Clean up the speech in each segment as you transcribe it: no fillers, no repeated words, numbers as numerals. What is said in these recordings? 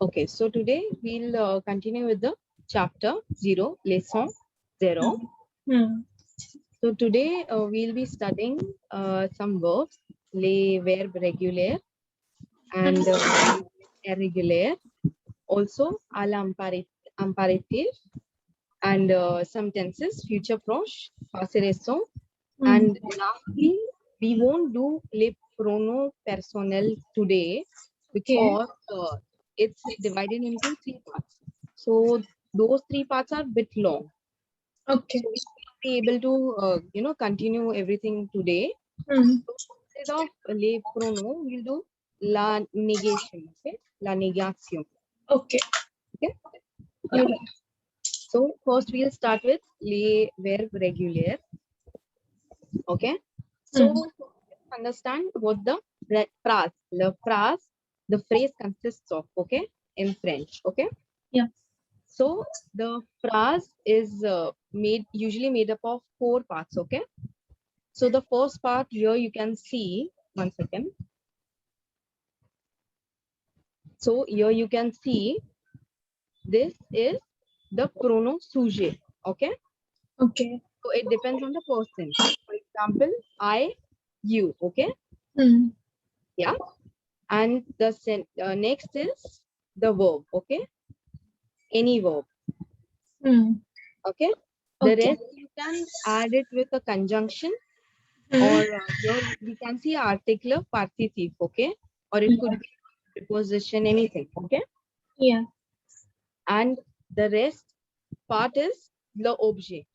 Okay, so today we'll continue with the chapter 0, lesson 0. So today we'll be studying some verbs, les verb régulier and irregular, also à l'impératif and some tenses, future proche, passé récent, and lastly, we won't do les pronoms personnels today because it's divided into 3 parts. So those 3 parts are a bit long. Okay. So we will be able to, continue everything today. So instead of les pronoms, we'll do la negation. Okay, la négation. Okay. Okay. Yeah. So first we'll start with les verb régulier. Okay. So understand what the phrase, the phrase consists of. Okay, in French. Okay. Yeah. So the phrase is usually made up of 4 parts. Okay. So the first part here you can see, 1 second. So here you can see this is the pronoun sujet. Okay. Okay. So it depends on the person. For example, I, you. Okay. Yeah. And the next is the verb. Okay. Any verb. Okay. The Okay. rest you can add it with a conjunction or here we can see article participe. Okay. Or it could be preposition, anything. Okay. Yeah. And the rest part is the objet.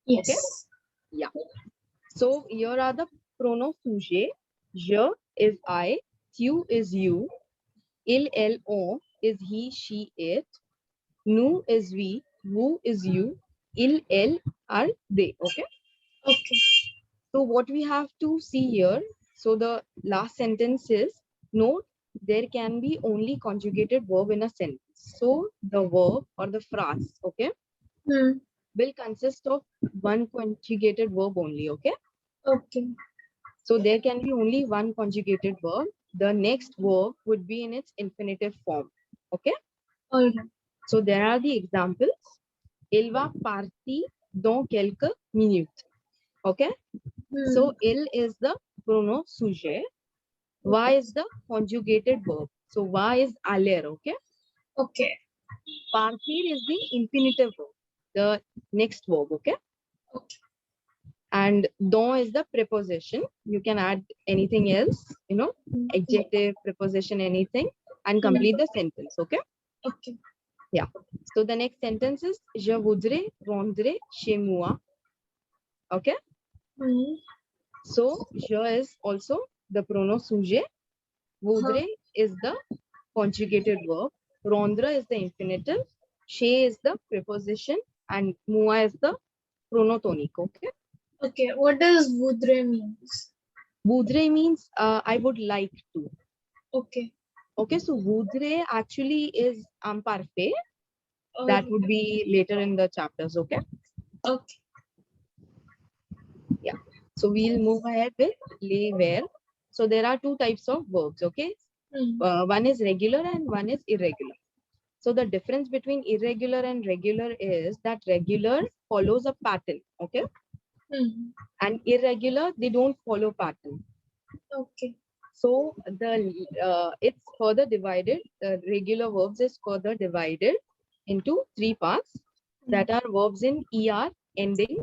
Yes. Okay. Yeah. So here are the pronoun sujet. Je is I, tu is you, il, elle, on is he, she, it, nous is we, vous is you, il, elle are they. Okay. Okay. So what we have to see here, so the last sentence is, note there can be only conjugated verb in a sentence. So the verb or the phrase, okay, will consist of one conjugated verb only. Okay. Okay. So there can be only one conjugated verb. The next verb would be in its infinitive form. Okay. All right. So there are the examples. Il va partir dans quelques minutes. Okay. So il is the pronoun sujet. Va is the conjugated verb. So va is aller. Okay. Okay. Partir is the infinitive verb. The next verb. Okay. Okay. And don is the preposition. You can add anything else, adjective, preposition, anything, and complete the sentence. Okay. Okay. Yeah. So the next sentence is je voudrais rentrer chez moi. Okay. So je is also the pronoun sujet. Voudrais is the conjugated verb. Rendre is the infinitive. Chez is the preposition, and moi is the pronoun tonique. Okay. Okay. What does voudrais means? Voudrais means I would like to. Okay. Okay, so voudrais actually is imparfait. That would be later in the chapters. Okay. Okay. Yeah. So we'll move ahead with les verbs. So there are 2 types of verbs. Okay. One is regular and one is irregular. So the difference between irregular and regular is that regular follows a pattern. Okay. And irregular, they don't follow pattern. Okay. So the it's further divided. The regular verbs is further divided into 3 parts that are verbs in er ending.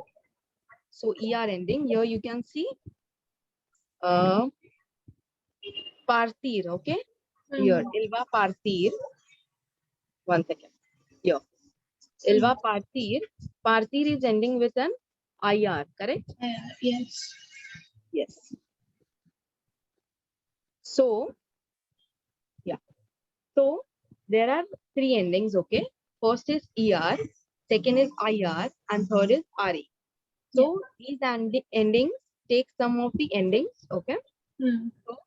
So er ending here you can see partir. Okay. Here il va partir. 1 second. Here il va partir. Partir is ending with an ir. Correct? Yes. Yes. So yeah. So there are 3 endings. Okay. First is er, second is ir, and third is re. So these endings take some of the endings. Okay. So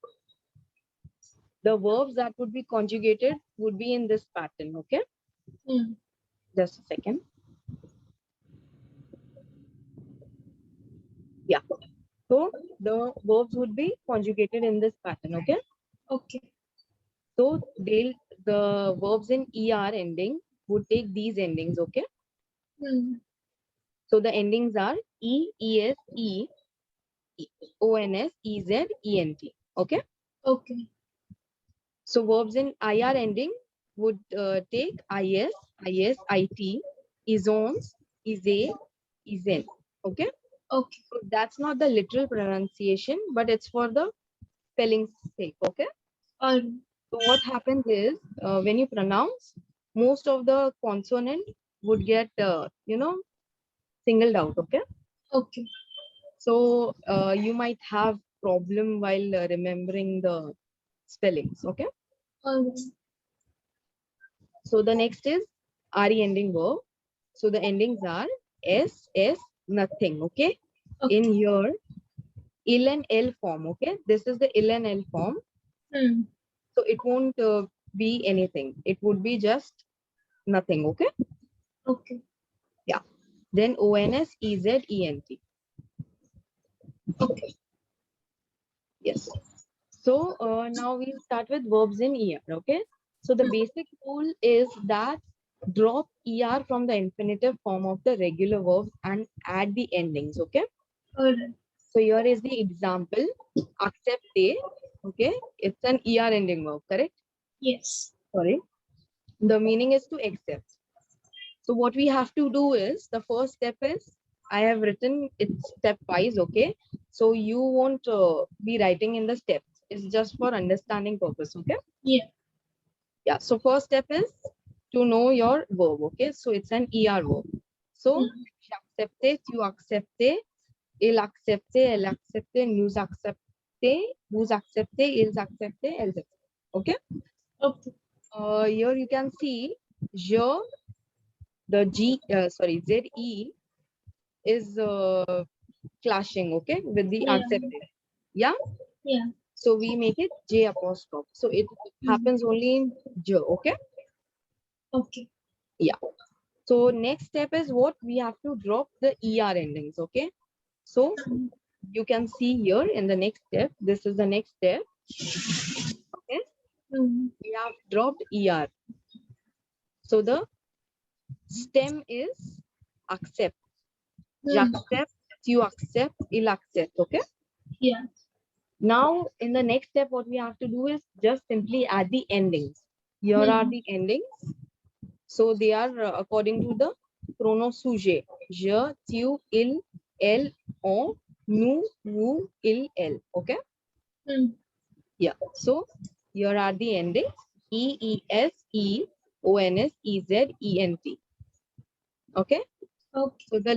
the verbs that would be conjugated would be in this pattern. Okay. Just a second. Yeah. So the verbs would be conjugated in this pattern. Okay. Okay. So the the verbs in ER ending would take these endings, okay? So the endings are E, ES, E, ONS, EZ, ENT, okay? Okay. So verbs in IR ending would take IS, IS, IT, ISONS, ISE, ISEN, okay? Okay. So that's not the literal pronunciation, but it's for the spelling sake, okay? All right. So what happens is when you pronounce, most of the consonant would get, singled out, okay? Okay. So you might have problem while remembering the spellings, okay? All right. So the next is RE ending verb. So the endings are S, S, nothing, okay? Okay. In your ill and L form, okay? This is the ill and L form. So it won't be anything. It would be just nothing, okay? Okay. Yeah. Then ONS, EZ, ENT. Okay. Yes. So now we'll start with verbs in ER, okay? So the basic rule is that drop ER from the infinitive form of the regular verbs and add the endings, okay? All right. So here is the example, accepte, okay? It's an ER ending verb, correct? Yes. Sorry. The meaning is to accept. So what we have to do is, the first step is, I have written it stepwise, okay? So you won't be writing in the steps. It's just for understanding purpose, okay? Yeah. Yeah, so first step is to know your verb, okay? So it's an ER verb. So, accepte, tu accepte, il accepte, elle accepte, nous accepte, vous acceptez, ils acceptent, elles acceptent, okay? Okay. Here you can see, je, the ZE is clashing, okay, with the Yeah. accepted. Yeah. Yeah. So we make it J apostrophe. So it happens only in J, okay? Okay. Yeah. So next step is what? We have to drop the ER endings, okay? So you can see here in the next step, this is the next step, okay? We have dropped ER. So the stem is accept. J'accepte, tu accept, il accept, okay? Yeah. Now, in the next step, what we have to do is just simply add the endings. Here are the endings. So they are according to the pronom sujet. Je, tu, il, elle, on, nous, vous, il, elle. Okay? Yeah. So here are the endings. E, E, S, E, O, N, S, E, Z, E, N, T. Okay? Okay. So the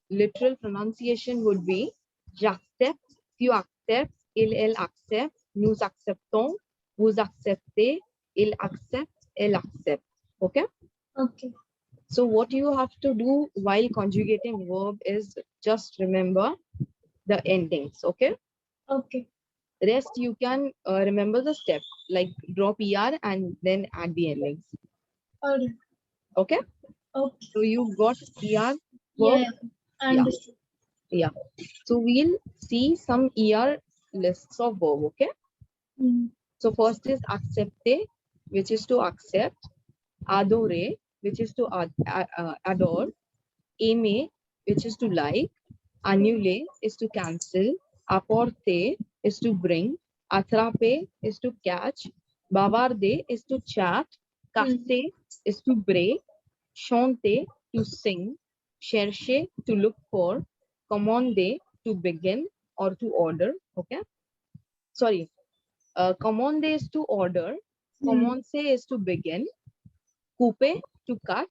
literal pronunciation would be j'accepte, tu acceptes, il, elle accepte, nous acceptons, vous acceptez, il accepte, elle accepte. Okay? Okay. So what you have to do while conjugating verb is just remember the endings. Okay? Okay. Rest you can remember the steps like drop ER and then add the endings. All right. Okay? Okay. So you got ER verb? Yeah. Understood. Yeah. So we'll see some ER lists of verb, okay? So first is accepte, which is to accept. Adore, which is to adore. Aimer, which is to like. Annuler is to cancel. Apporter is to bring. Attraper is to catch. Bavarder is to chat. Casser is to break. Chanter to sing. Chercher to look for. Commander to begin or to order. Okay. Sorry. Commander is to order. Commencer is to begin. Couper to cut.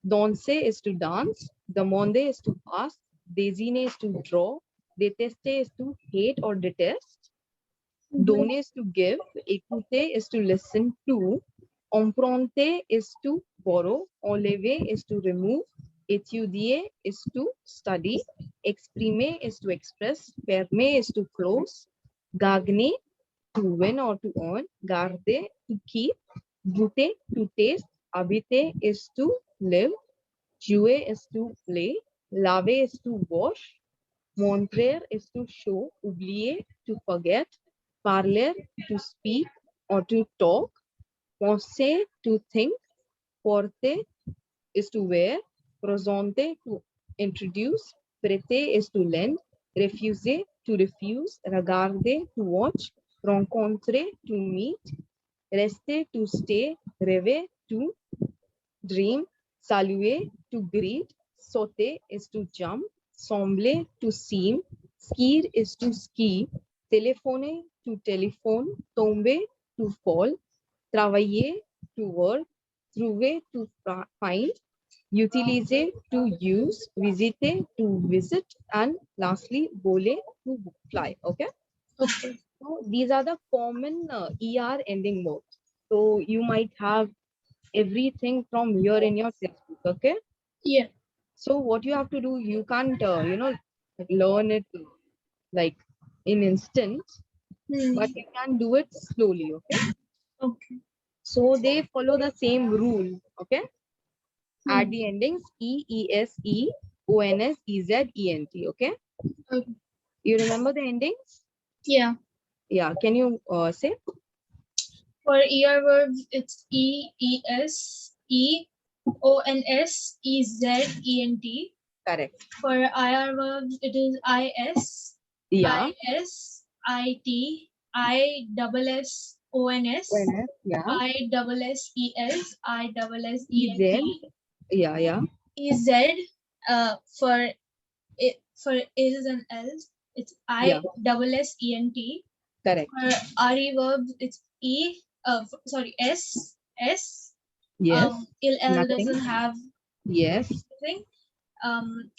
Danser is to dance. Demander is to ask. Désigner is to draw. Détester is to hate or detest. Donner is to give. Écouter is to listen to. Emprunter is to borrow. Enlever is to remove. Étudier is to study. Exprimer is to express. Fermer is to close. Gagner to win or to earn. Garder to keep. Goûter to taste. Habiter is to live. Jouer is to play. Laver is to wash. Montrer is to show. Oublier to forget. Parler to speak. or to talk. Pense, to think. Porte is to wear. Prosonte, to introduce. Prêter is to lend. Refuser, to refuse. Regarder, to watch. Rencontrer, to meet. Rester, to stay. Rêver, to dream. Saluer, to greet. Sauter is to jump. Sembler, to seem. Skier is to ski. Téléphoner, to telephone. Tomber, to fall. Travailler, to work. Trouver, to find. Utiliser, to use. Visiter, to visit. And lastly, voler, to fly. Okay. Okay. So these are the common ER ending verbs. So you might have everything from here in your textbook. Okay. Yeah. So what you have to do, you can't, learn it like in instants, but you can do it slowly. Okay. Okay. So they follow the same rule. Okay. Add Hmm. the endings E, E, S, E, O, N, S, E, Z, E, N, T. Okay. Okay. You remember the endings? Yeah. Yeah. Can you say? For ER verbs, it's E, E, S, E, O, N, S, E, Z, E, N, T. Correct. For IR verbs, it is I, S, Yeah. I, S, I, T, I, double S, O, N, S, O, N, S. Yeah. I, double S, E, S, I, double S, E, E, N, Z. T. Yeah. Yeah. E, Z, for it, for Is and Ls, it's I, Yeah. double S, E, N, T. Correct. For RE verbs, it's E, sorry, S, S. Yes. L Nothing. doesn't have Yes. anything.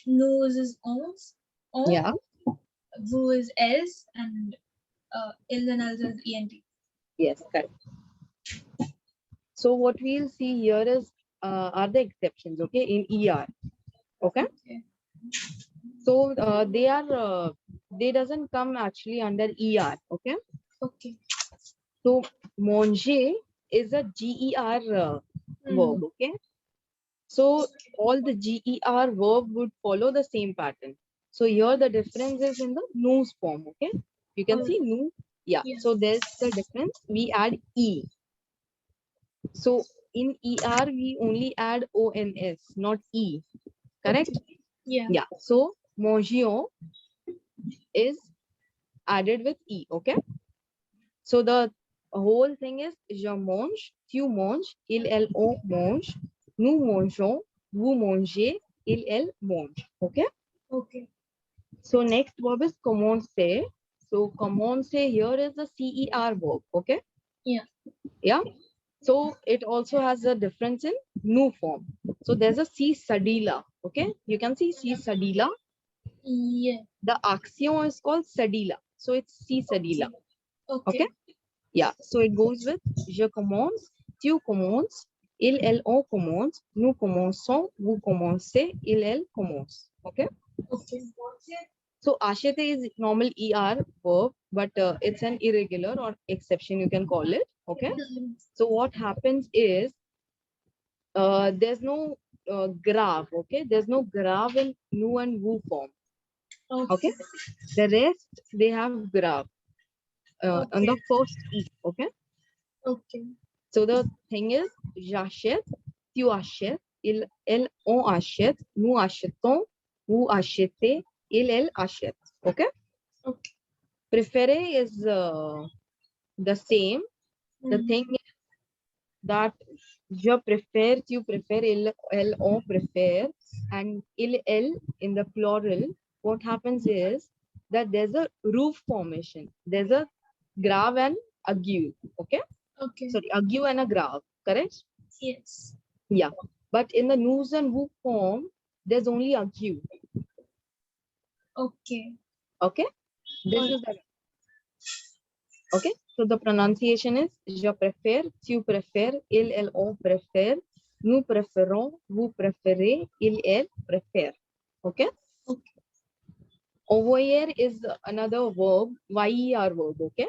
Nose is ons, on. Yeah. Vu is S, and L and Ls is ENT. Yes. Correct. So what we'll see here is are the exceptions. Okay. In ER. Okay. Okay. So they doesn't come actually under ER. Okay. Okay. So manger is a GER verb. Okay. So all the GER verb would follow the same pattern. So here the difference is in the nous form. Okay. You can see nous. Yeah. Yeah. So there's the difference. We add E. So in ER we only add ONS, not E. Correct? Okay. Yeah. Yeah. So manger is added with E. Okay. So the whole thing is je mange, tu manges, il, elle, on mange, nous mangeons, vous mangez, il, elle mange. Okay. Okay. So next verb is commencer. So commencer here is the CER verb. Okay. Yeah. Yeah. So it also has a difference in new form. So there's a C sadila. Okay. You can see C sadila. Yeah. The action is called sadila. So it's C sadila. Okay. Okay. Yeah. So it goes with je commence, tu commences, il, elle, on commence, nous commençons, vous commencez, il, elle commence. Okay. Okay. So ashete is normal ER verb, but it's an irregular or exception, you can call it. Okay. So what happens is there's no grave. Okay. There's no grave in nu and wu form. Okay. The rest they have grave on the first E. Okay. Okay. So the thing is j'achète, tu achètes, il, elle, on achète, nous achetons, vous achetez, il, elle achète. Okay. Okay. Préféré is the same. The thing is that je préfère, tu préfères, il, elle, on préfère, and il, elle in the plural, what happens is that there's a roof formation. There's a grave and ague. Okay. Okay. Sorry, ague and a grave. Correct? Yes. Yeah. But in the nous and vous form, there's only ague. Okay. Okay. This is the. Okay. So the pronunciation is je préfère, tu préfères, il, elle, on préfère, nous préférons, vous préférez, il, elle préfère. Okay. Okay. Envoyer is another verb, YER verb. Okay.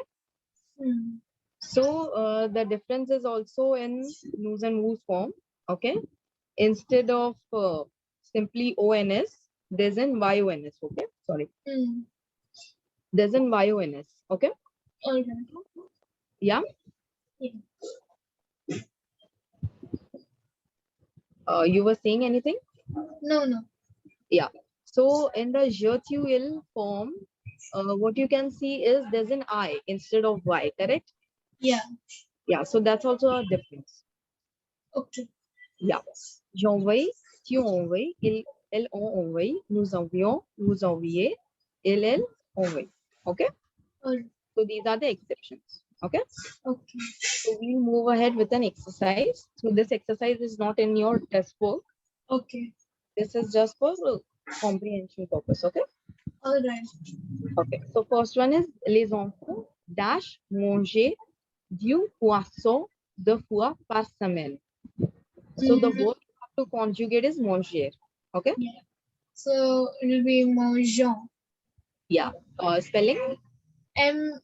So the difference is also in nous and vous form. Okay. Instead of simply ONS, there's an YONS. Okay. Sorry. There's an YONS. Okay. Okay. Yeah. Yeah. You were saying anything? No. Yeah. So in the je tu il form, what you can see is there's an I instead of Y, correct? Yeah. Yeah. So that's also a difference. Okay. Yeah. J'envoie, tu envoies, elles ont envoyé, nous envoyons, vous envoyez, elles envoient. Okay. Alright. So these are the exceptions. Okay. Okay. So we'll move ahead with an exercise. So this exercise is not in your test book. Okay. This is just for comprehension purpose. Okay. All right. Okay. So first one is les enfants dash manger du poisson deux fois par semaine. So the verb you have to conjugate is manger. Okay. Yeah. So it will be mangeant. Yeah. Spelling. MANGENT.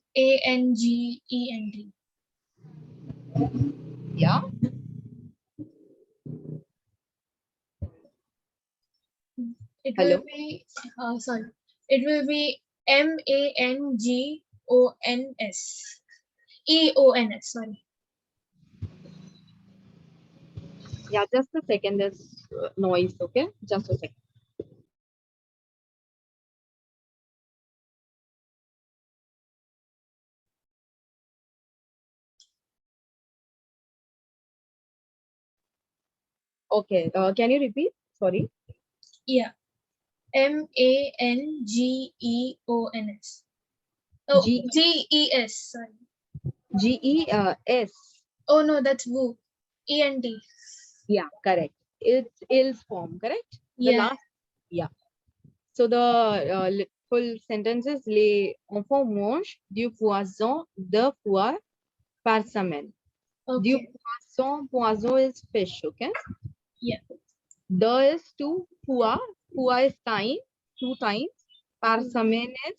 Yeah. It Hello. will be sorry. It will be MANGONS. EONS. Sorry. Yeah. Just a second. There's noise. Okay. Just a second. Okay. Can you repeat? Sorry. Yeah. MANGEONS. Oh, G GES. Sorry. GES. Oh no, that's woo. ENT. Yeah. Correct. It's il's form. Correct. The Yeah. last. Yeah. So the full sentence is les enfants mangent du poisson deux fois par semaine. Du Okay. poisson is fish. Okay. Yeah. The is two, fois is time, 2 times. Par semaine is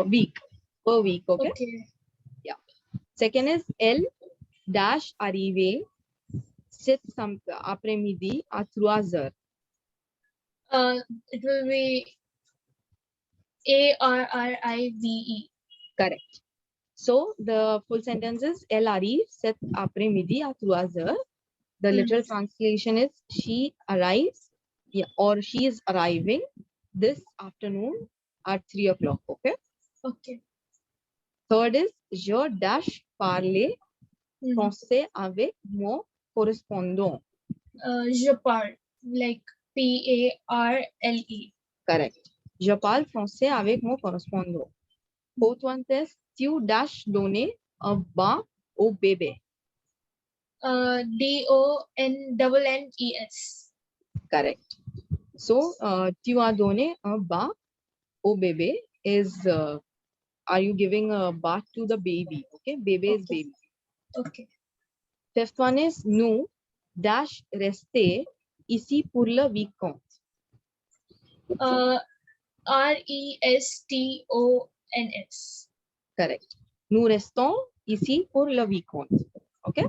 week, per week. Okay. Okay. Yeah. Second is elle dash arrivé cet après-midi à 3 heures. It will be ARRIVE. Correct. So the full sentence is elle arrive cet après-midi à 3 heures. The literal translation is she arrives, yeah, or she is arriving this afternoon at 3 o'clock. Okay. Okay. Third is je dash parler français avec mon correspondant. Je parle, like PARLE. Correct. Je parle français avec mon correspondant. Fourth one is tu dash donner un bain au bébé. DONNES. Correct. So tu as donné un bain au bébé is are you giving a bath to the baby? Okay, baby is baby. Okay. Fifth one is nous dash rester ici pour le week-end. RESTONS. Correct. Nous restons ici pour le week-end. Okay.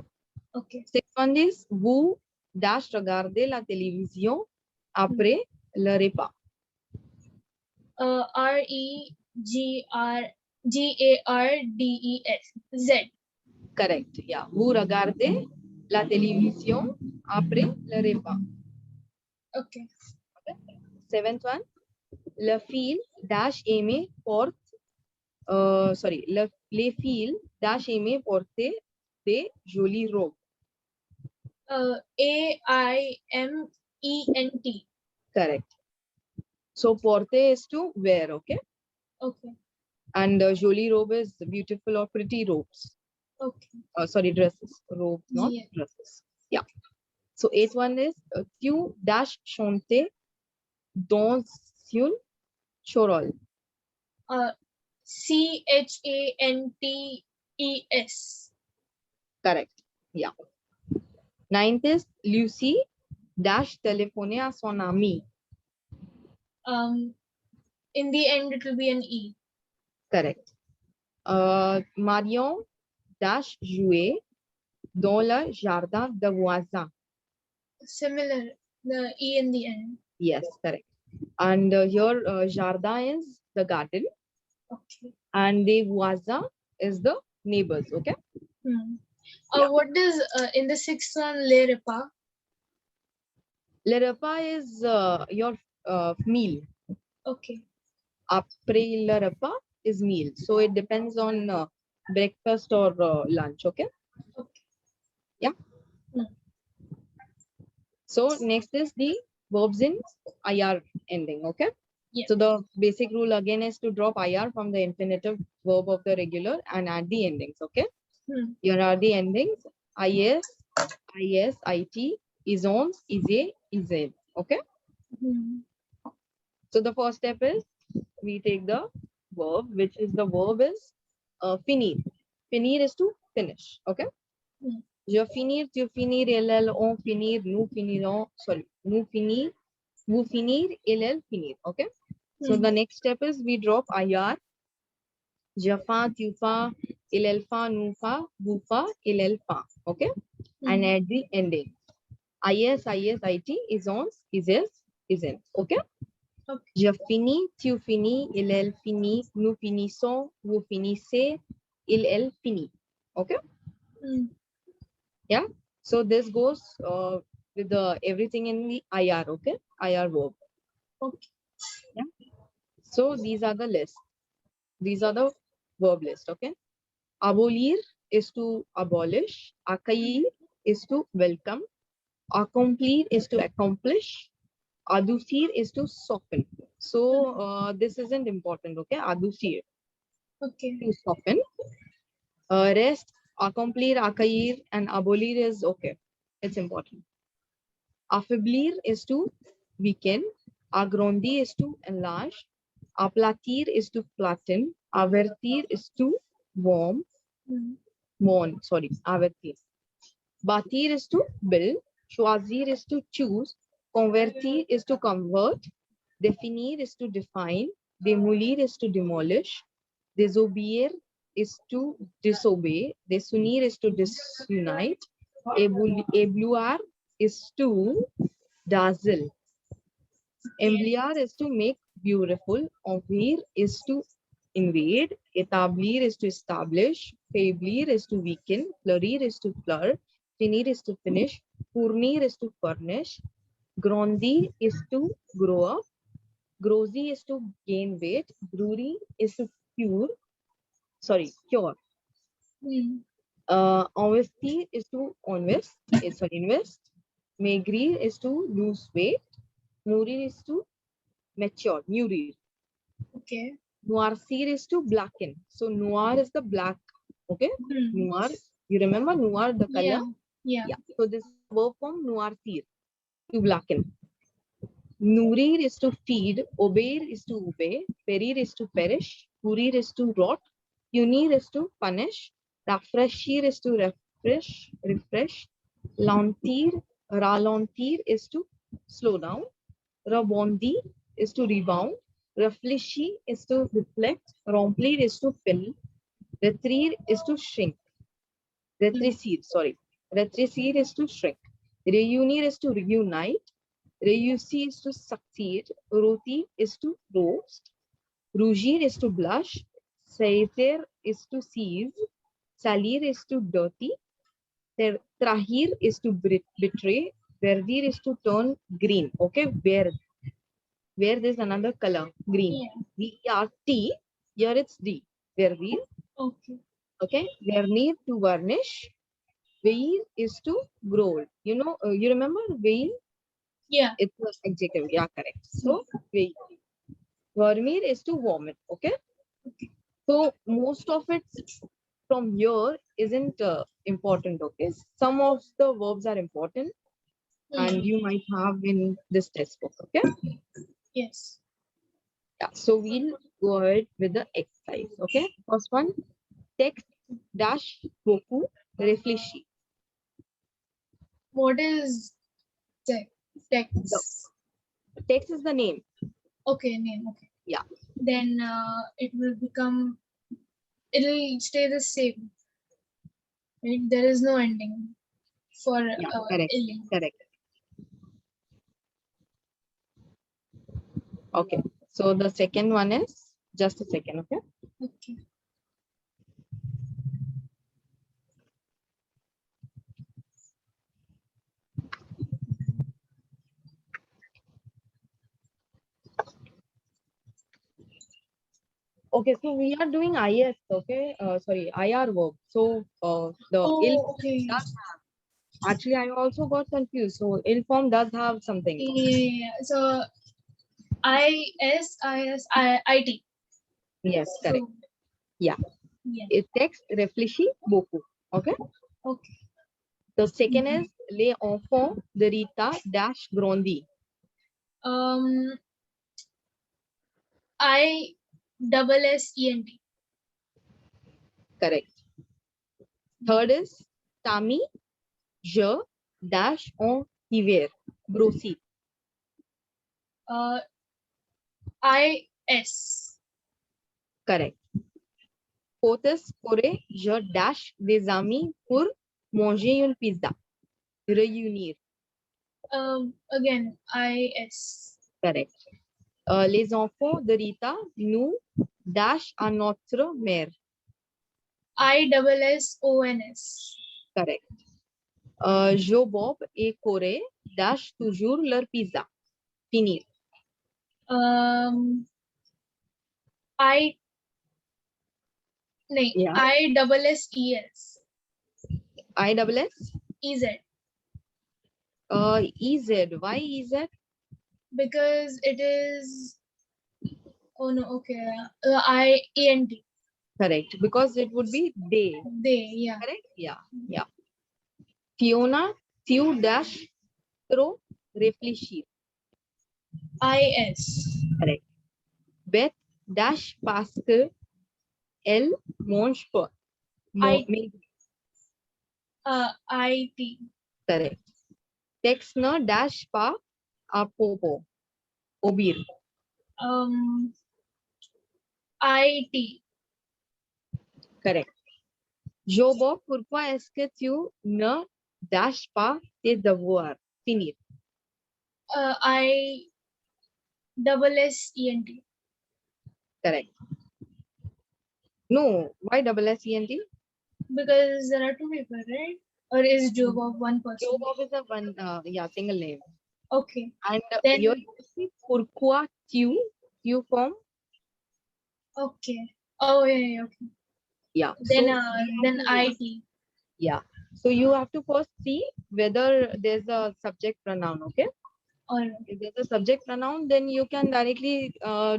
Okay. Sixth one is vous dash regarder la télévision après le repas. REGARDES. Correct. Yeah. Vous regardez la télévision après le repas. Okay. Seventh one, le fil dash aimer porte. Sorry, les filles dash aimer porter des jolies robes. AIMENT. Correct. So porte is to wear, okay? Okay. And jolie robe is beautiful or pretty robes. Okay. Sorry, dresses. Robes, not Yeah. dresses. Yeah. So eighth one is tu dash chanter dans une chorale. CHANTES. Correct. Yeah. Ninth is Lucy dash téléphoner à son ami. In the end, it will be an E. Correct. Marion dash jouer dans le jardin de voisin. Similar, the E in the end. Yes, correct. And here jardin is the garden. Okay. And the voisin is the neighbors. Okay. Yeah. What does in the sixth one le repa? Le repas is your meal. Okay. Après le repas is meal. So it depends on breakfast or lunch. Okay. Okay. Yeah. So next is the verbs in IR ending. Okay. Yeah. So the basic rule again is to drop IR from the infinitive verb of the regular and add the endings. Okay. Here are the endings: IS, IS, IT, is on, is a, is in. Okay. So the first step is we take the verb, which is the verb is finir. Finir is to finish. Okay. Je finir, tu finir, il, on finir, nous finirons, sorry, nous finir, vous finir, il, finir. Okay. So the next step is we drop IR. Je fa, tu fa, il fa, nous fa, vous fa, il fa. Okay. And at the ending. IS, IS, IT, is on, is in. Okay. Je finis, tu finis, il finit, nous finissons, vous finissez, il finit. Okay. Yeah. So this goes with the everything in the IR. Okay. IR verb. Okay. Yeah. So these are the lists. These are the verb list. Okay. Abolir is to abolish. Accueillir is to welcome. Accomplir is to accomplish. Adusir is to soften. So this isn't important. Okay. Adusir. Okay. To soften. Rest, accomplir, accueillir, and abolir is okay. It's important. Affaiblir is to weaken. Agrandir is to enlarge. Aplatir is to flatten. Avertir is to warm. Avertir. Batir is to build. Choisir is to choose. Convertir is to convert. Definir is to define. Demolir is to demolish. Desobéir is to disobey. Desunir is to disunite. Éblouir is to dazzle. Embellir is to make beautiful. Envahir is to invade. Établir is to establish. Faiblir is to weaken. Fleurir is to flour. Finir is to finish. Fournir is to furnish. Grandir is to grow up. Grosy is to gain weight. Brewery is to cure. Cure. Investi is to invest. Maigrir is to lose weight. Nourir is to mature. Nourir. Okay. Noircir is to blacken. So noir is the black. Okay. Noir. You remember noir, the color? Yeah. So this is the verb form noircir, to blacken. Nourir is to feed. Obeir is to obey. Perir is to perish. Purir is to rot. Punir is to punish. Rafreshir is to refresh. Ralentir is to slow down. Rebondi is to rebound. Refléchir is to reflect. Remplir is to fill. Retrir is to shrink. Retrécir is to shrink. Reunir is to reunite. Réussir is to succeed. Roti is to roast. Rougir is to blush. Saisir is to seize. Salir is to dirty. Trahir is to betray. Verdir is to turn green. Okay, verde. Verde is another color, green. V-E-R-T. Here it's D. Verdir. Okay. Okay, vernir to varnish. Veil is to grow. You know, you remember veil? Yeah. It's an adjective. Yeah, correct. So, veil. Vermeer is to vomit. Okay. So most of it from here isn't important. Okay. Some of the verbs are important, and you might have in this textbook. Okay. Yes. Yeah. So we'll go ahead with the exercise. Okay. First one, text dash boku reflechi. What is text? Text is the name. Okay, name. Okay. Yeah. Then it will stay the same. Right? There is no ending for correct. illing. Correct. Okay. So the second one is just a second. Okay. Okay. Okay, so we are doing IS, okay? Sorry, IR verb. So the ill Oh, okay. does have. Actually, I also got confused. So ill form does have something. Yeah. So ISISIIT. Yes, correct. So Yeah. yeah. It text réfléchis beaucoup. Okay. Okay. The second is les enfants de Rita dash grandi. ISSENT. Correct. Third is Tammy je dash en hiver. Grossi. IS. Correct. Fourth is Corée, je dash des amis pour manger une pizza. Réunir. Again IS. Correct. Les enfants de Rita nous dash à notre mère. ISSONS. Correct. Jo Bob et Corée dash toujours leur pizza. Finir. I Yeah. ISSES. ISS. EZ. EZ. Why EZ? Because it is. Oh no. Okay. IENT. Correct. Because it would be they. They. Yeah. Correct? Yeah. Yeah. Fiona, tu dash trop réfléchir. IS. Correct. Beth dash parce que elle mange pas. I- Mais- IT. Correct. Text ne dash pas à popo. Obir. IT. Correct. Jobo, pourquoi est-ce que tu ne dash pas tes devoirs? Finir. ISSENT. Correct. No, why double SENT? Because there are two people, right? Or is job of one person? Job is a one, single name. Okay. And Then- here you see pourquoi tu form. Okay. Oh yeah. Okay. Yeah. Then so then IT. Yeah. So you have to first see whether there's a subject pronoun. Okay. Alright. If there's a subject pronoun, then you can directly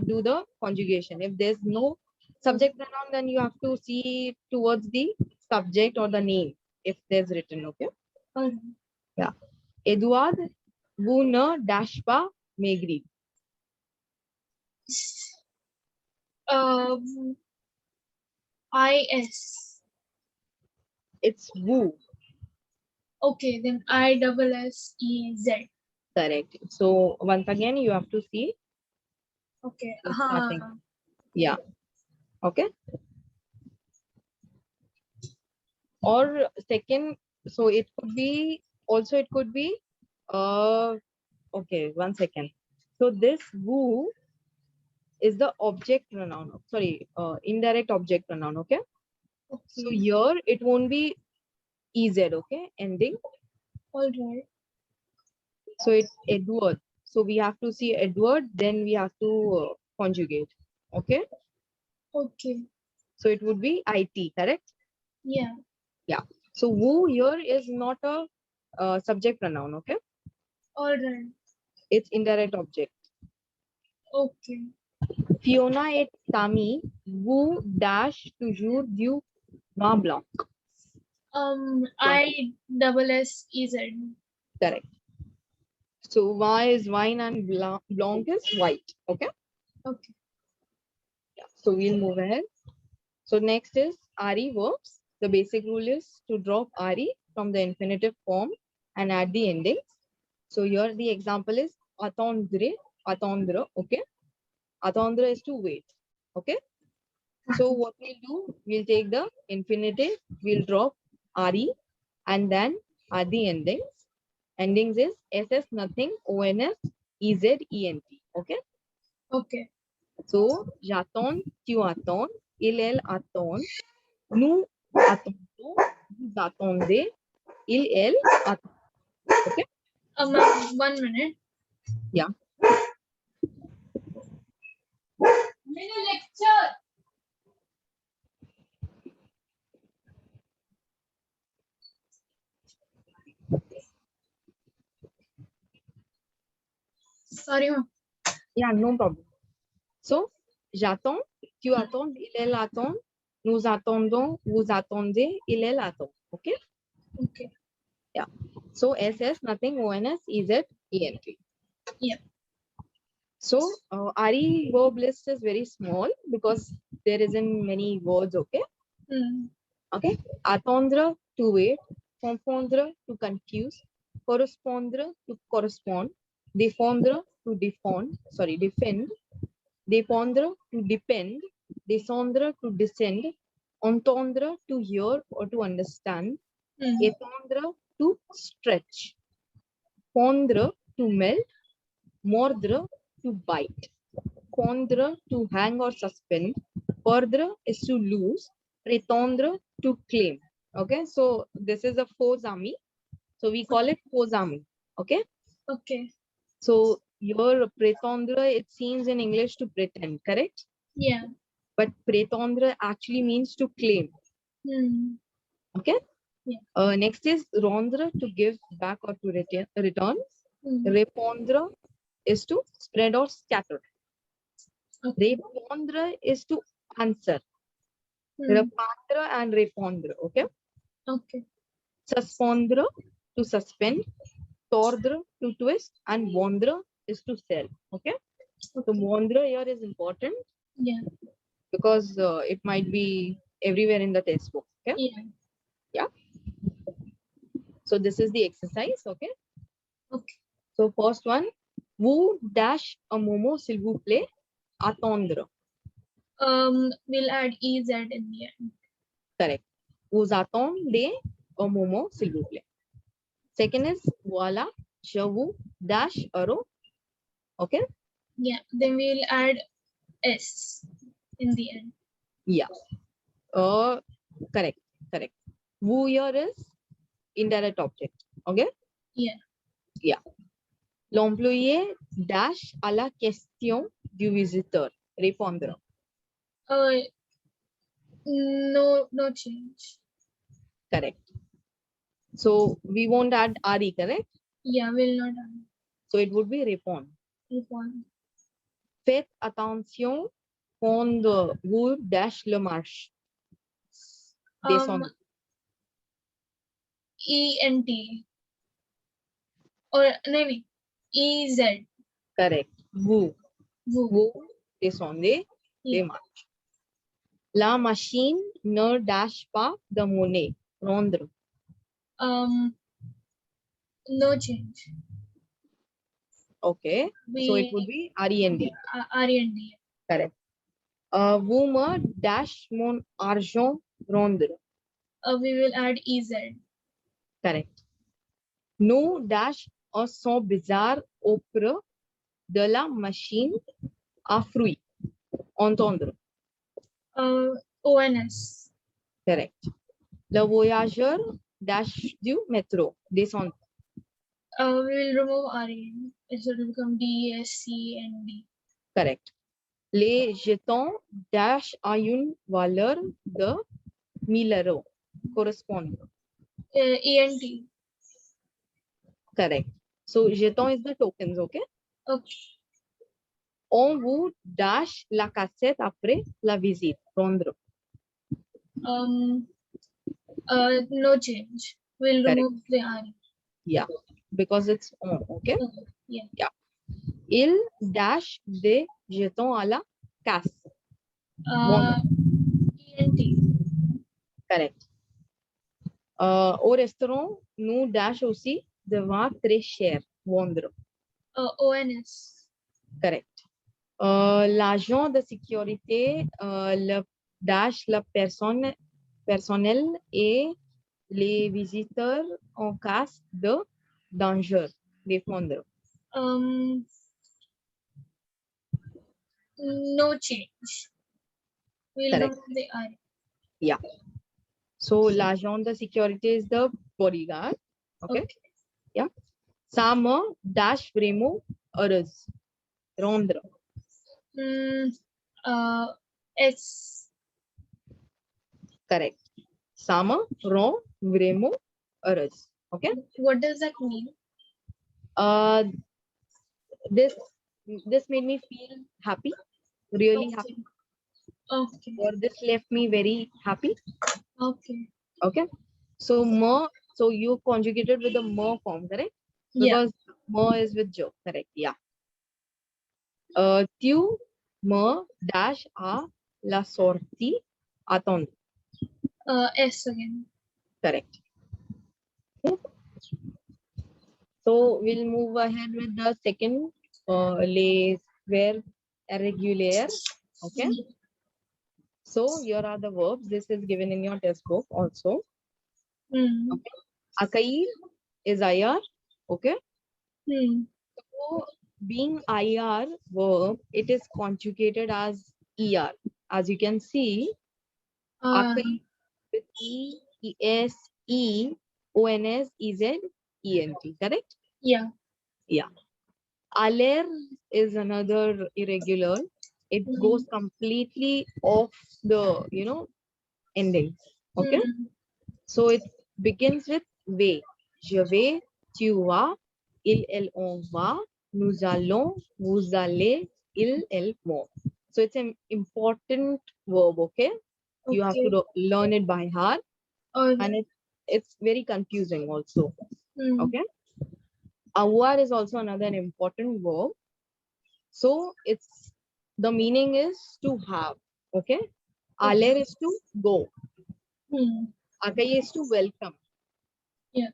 do the conjugation. If there's no subject pronoun, then you have to see towards the subject or the name if there's written. Okay. Alright. Yeah. Edouard, vous ne dash pas maigri. IS. It's vous. Okay, then ISSEZ. Correct. So once again, you have to see Okay. the starting. Yeah. Okay. Or second, so it could be also it could be okay, 1 second. So this who is the object pronoun. Sorry, indirect object pronoun. Okay. So Okay. here it won't be EZ. Okay, ending. Alright. So it's Edward. So we have to see Edward, then we have to conjugate. Okay. Okay. So it would be IT, correct? Yeah. Yeah. So who here is not a subject pronoun. Okay. Alright. It's indirect object. Okay. Fiona et Tammy, vous dash toujours du vin blanc. ISSEZ. Correct. So vin is wine and blanc is white. Okay. Okay. Yeah. So we'll move ahead. So next is RE verbs. The basic rule is to drop RE from the infinitive form and add the endings. So here the example is attendre, attendre. Okay. Attendre is to wait. Okay. So what we'll do, we'll take the infinitive, we'll drop RE and then add the endings. Endings is SS nothing, ONS, EZ, ENT. Okay. Okay. So j'attends, tu attends, il, elle attend, nous attendons, vous attendez, il, elle attend. Okay. 1 minute. Yeah. Mini lecture. Sorry, ma'am. Yeah, no problem. So, j'attends, tu attends, il attend, nous attendons, vous attendez, il attend. Okay? Okay. Yeah. So, SS, nothing, ONS, EZ, ENT. Yeah. So, RE verb list is very small because there isn't many words, okay? Okay. Attendre, to wait. Confondre, to confuse. Correspondre, to correspond. Défendre, to defend. Sorry, defend. Dépendre, to depend. Descendre, to descend. Entendre, to hear or to understand. Étendre, to stretch. Fondre, to melt. Mordre, to bite. Fondre, to hang or suspend. Perdre is to lose. Retendre, to claim. Okay, so this is a faux ami. So we call it faux ami. Okay. Okay. So your pretendre, it seems in English to pretend, correct? Yeah. But pretendre actually means to claim. Okay. Yeah. Next is rendre, to give back or to return. Répondre is to spread or scatter. Okay. Répondre is to answer. Répondre and répondre. Okay. Okay. Suspendre, to suspend. Tordre, to twist, and vendre is to sell. Okay. So vendre here is important. Yeah. Because it might be everywhere in the textbook. Okay. Yeah. Yeah. So this is the exercise. Okay. Okay. So first one, vous dash a momo s'il vous plaît, attendre. We'll add EZ in the end. Correct. Vous attendez a momo s'il vous plaît. Second is voilà, je vous dash euro. Okay. Yeah. Then we'll add S in the end. Yeah. Correct. Correct. Vous here is indirect object. Okay. Yeah. Yeah. L'employé dash à la question du visiteur. Répondre. No change. Correct. So we won't add RE, correct? Yeah, we'll not add. So it would be répondre. Répondre. Faites attention quand vous dash le marche. Descendre. ENT. Or maybe EZ. Correct. Vous. Vous. Vous descendez les marches. La machine ne dash pas de monnaie. Rendre. No change. Okay. So it would be REND. REND. Correct. Vous me dash mon argent rendre. We will add EZ. Correct. Nous dash un son bizarre auprès de la machine à fruits. Entendre. ONS. Correct. Le voyageur dash du métro. Descendre. We will remove REN. It will become DESCND. Correct. Les jetons dash à une valeur de 1000 euros. Correspond. ENT. Correct. So jeton is the tokens, okay? Okay. On vous dash la cassette après la visite. Rendre. No change. We'll Correct. remove the RE. Yeah, because it's on, okay? Yeah. Yeah. Il dash des jetons à la casse. ENT. Correct. Au restaurant, nous dash aussi de vin très cher. Vendre. ONS. Correct. L'agent de sécurité le dash la personne personnel et les visiteurs en cas de danger. Défendre. No change. We'll Correct. remove the RE. Yeah. So l'agent de sécurité is the bodyguard. Okay. Yeah. Ça me dash vraiment heureuse. Rendre. S. Correct. Ça me rend vraiment heureuse. Okay. What does that mean? This this made me feel happy, really happy, Okay. or this left me very happy. Okay. Okay. So mer, so you conjugated with the mer form, correct? Yeah. Because mer is with jo, correct? Yeah. Tu me dash a la sortie attendue. S again. Correct. So we'll move ahead with the second les verb irregular. Okay. So here are the verbs. This is given in your test book also. Okay. Akair is IR. Okay. So being IR verb, it is conjugated as ER. As you can see, Akair with E, ES, E, ONS, EZ, ENT. Correct? Yeah. Yeah. Aler is another irregular. It goes completely off the, ending. Okay. So it begins with ve. Je vais, tu vas, on va, nous allons, vous allez, elles vont. So it's an important verb, okay? You have to learn it by heart. And it's very confusing also. Okay. Avoir is also another important verb. So it's the meaning is to have. Okay. Aller is to go. Akai is to welcome. Yeah.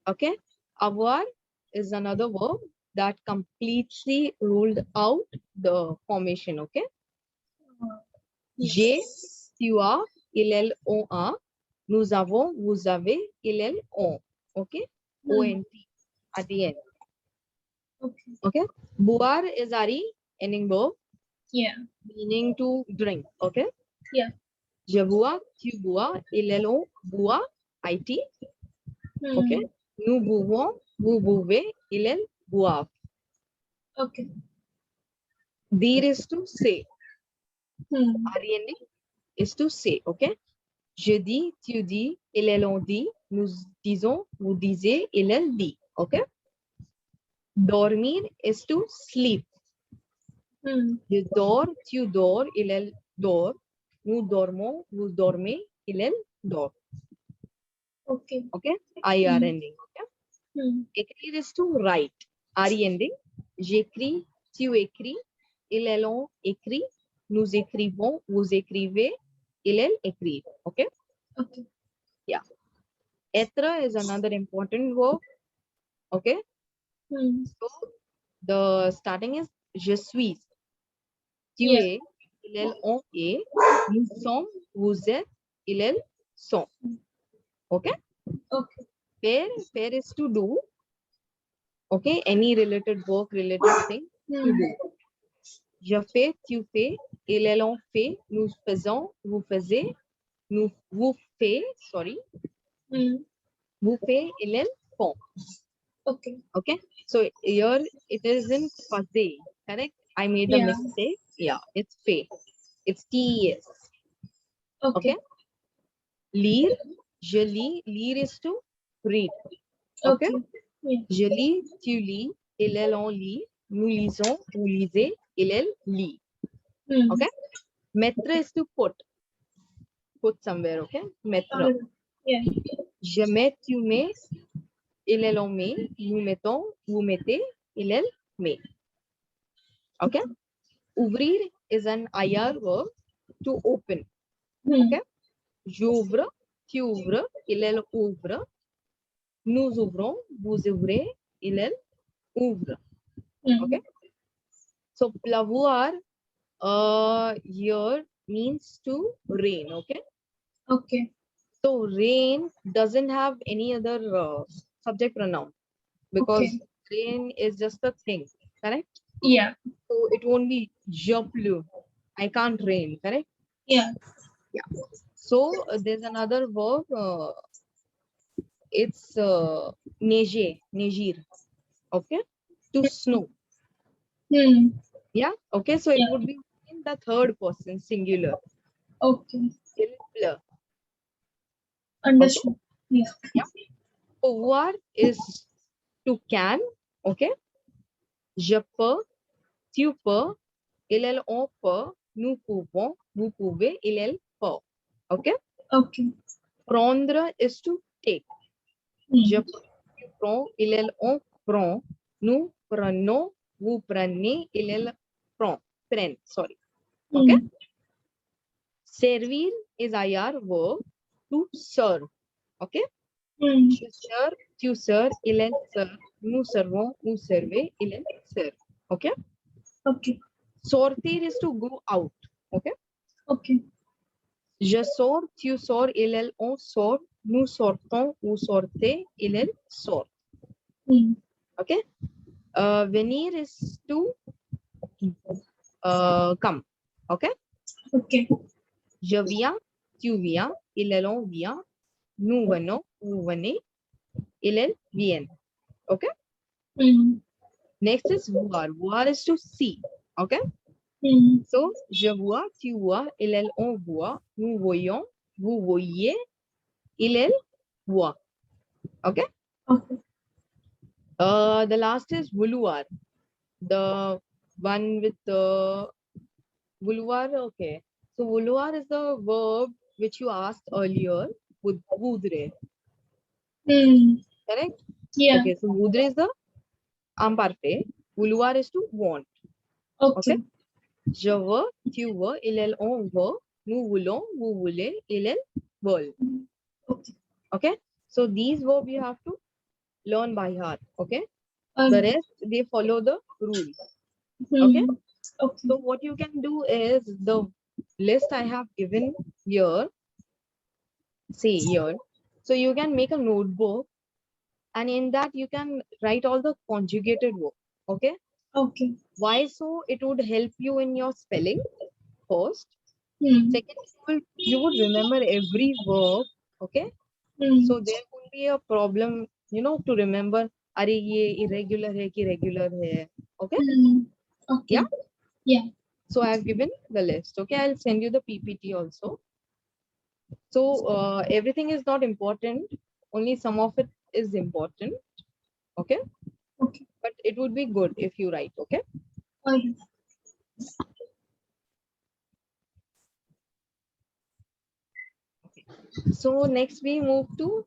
Okay. Avoir is another verb that completely ruled out the formation. Okay. J'ai, tu as, il, on a, nous avons, vous avez, il, on. Okay. ONT at the end. Okay. Boire is Ari, ending verb. Yeah. Meaning to drink. Okay. Yeah. Je bois, tu bois, il, on boit, IT. Okay. Nous buvons, vous buvez, ils boivent. Okay. Dire is to say. REND is to say. Okay. Je dis, tu dis, ils, on dit, nous disons, vous disiez, il, dit. Okay. Dormir is to sleep. Je dors, tu dors, il, dort. Nous dormons, vous dormez, il, dort. Okay. Okay. IR ending. Okay. Écrire is to write. RE ending. J'écris, tu écris, ils, on écrit, nous écrivons, vous écrivez, ils, écrivent. Okay. Okay. Yeah. Être is another important verb. Okay. So the starting is je suis. Tu es, il, on est, nous sommes, vous êtes, ils, sont. Okay. Okay. Faire is to do. Okay. Any related work, related thing to do. Je fais, tu fais, il, on fait, nous faisons, vous faisiez, vous faites, sorry. Vous faites, ils, font. Okay. Okay. So here it isn't faisait, correct? I made a mistake. Yeah, it's fait. It's TES. Okay. Lire, je lis, lire is to read. Okay. Je lis, tu lis, il, on lit, nous lisons, vous lisez, il, lit. Okay. Mettre is to put somewhere. Okay. Mettre. Yeah. Je mets, tu mets, il, on met, nous mettons, vous mettez, il, met. Okay. Ouvrir is an IR verb to open. Okay. J'ouvre, tu ouvres, il, ouvre. Nous ouvrons, vous ouvrez, il, ouvre. Okay. So pleuvoir here means to rain. Okay. Okay. So rain doesn't have any other subject pronoun because rain is just a thing. Correct. Yeah. So it won't be je pleut. I can't rain. Correct. Yeah. Yeah. So there's another verb. It's neiger, neigir. Okay. To snow. Yeah. Okay. So it would be in the third person singular. Okay. Il pleut. Understood. Okay. Yeah. Pouvoir is to can. Okay. Je peux, tu peux, il on peut, nous pouvons, vous pouvez, il peut. Okay? Okay. Prendre is to take. Je tu prends, il on prend, nous prenons, vous prenez, il prend. Prend, sorry. Okay? Servir is IR verb to serve. Okay? Je sers, tu sers, il sert, nous servons, vous servez, il sert. Okay? Okay. Sortir is to go out. Okay? Okay. Je sors, tu sors, on sort, nous sortons, vous sortez, il sort. Okay? Venir is to come. Okay? Okay. Je viens, tu viens, on vient, nous venons, vous venez, ils viennent. Okay? Next is voir. Voir is to see. Okay? So, je vois, tu vois, on voit, nous voyons, vous voyez, il voit. Okay? Okay. The last is vouloir. The one with the vouloir. Okay. So, vouloir is the verb which you asked earlier with voudre. Correct? Yeah. Okay. So, voudre is the imperfect. Vouloir is to want. Okay. Je veux, tu veux, on veut, nous voulons, vous voulez, ils veulent. Okay. Okay? So these verbs you have to learn by heart. Okay? Um, The rest, they follow the rule. Okay? Okay. So what you can do is the list I have given here, see here. So you can make a notebook and in that you can write all the conjugated verb. Okay? Okay. Why so? It would help you in your spelling first. Second, you would remember every verb. Okay? So there could be a problem, you know, to remember, are ye irregular hai ki regular hai. Okay? Okay. Yeah? Yeah. So I have given the list. Okay? I'll send you the PPT also. So everything is not important. Only some of it is important. Okay? Okay. But it would be good if you write. Okay? Okay. So next we move to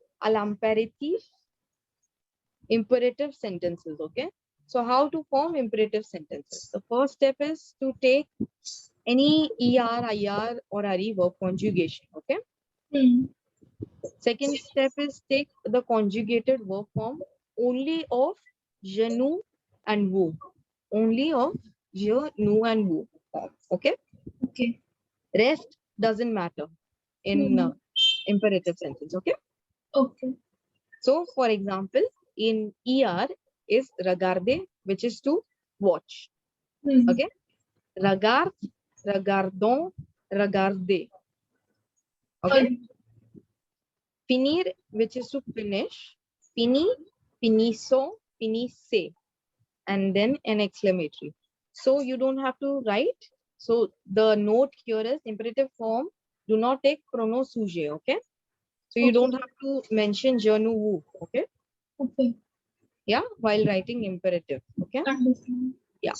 imperative sentences. Okay? So how to form imperative sentences? The first step is to take any ER, IR or RE verb conjugation. Okay. Second step is take the conjugated verb form only of je, nous and vous. Only of je, nous and vous form. Okay. Okay. Rest doesn't matter in imperative sentence. Okay. Okay. So for example, in ER is regarder, which is to watch. Okay. Regard, regardons, regarder. Okay. Finir, which is to finish. Fini, finiso, finisse. And then an exclamatory. So you don't have to write. So the note here is imperative form. Do not take pronom sujet. Okay. So you don't have to mention je, nous, vous. Okay. Okay. Yeah. While writing imperative. Okay. Understand. Yeah.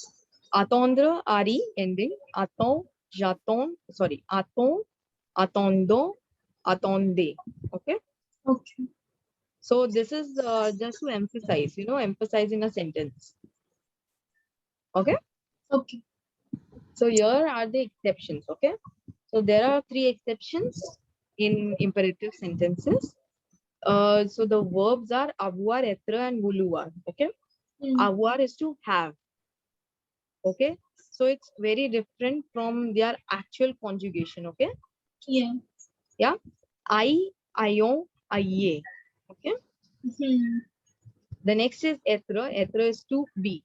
Attendre, ari, ending. Attend, j'attends. Sorry. Attend, attendons, attendez. Okay. Okay. So this is just to emphasize, you know, emphasize in a sentence. Okay. Okay. So here are the exceptions. Okay. So there are 3 exceptions in imperative sentences. So the verbs are avoir, être, and vouloir. Okay. Avoir is to have. Okay. So it's very different from their actual conjugation. Okay. Yeah. Yeah. I, ion, aie. Okay. The next is être. Être is to be.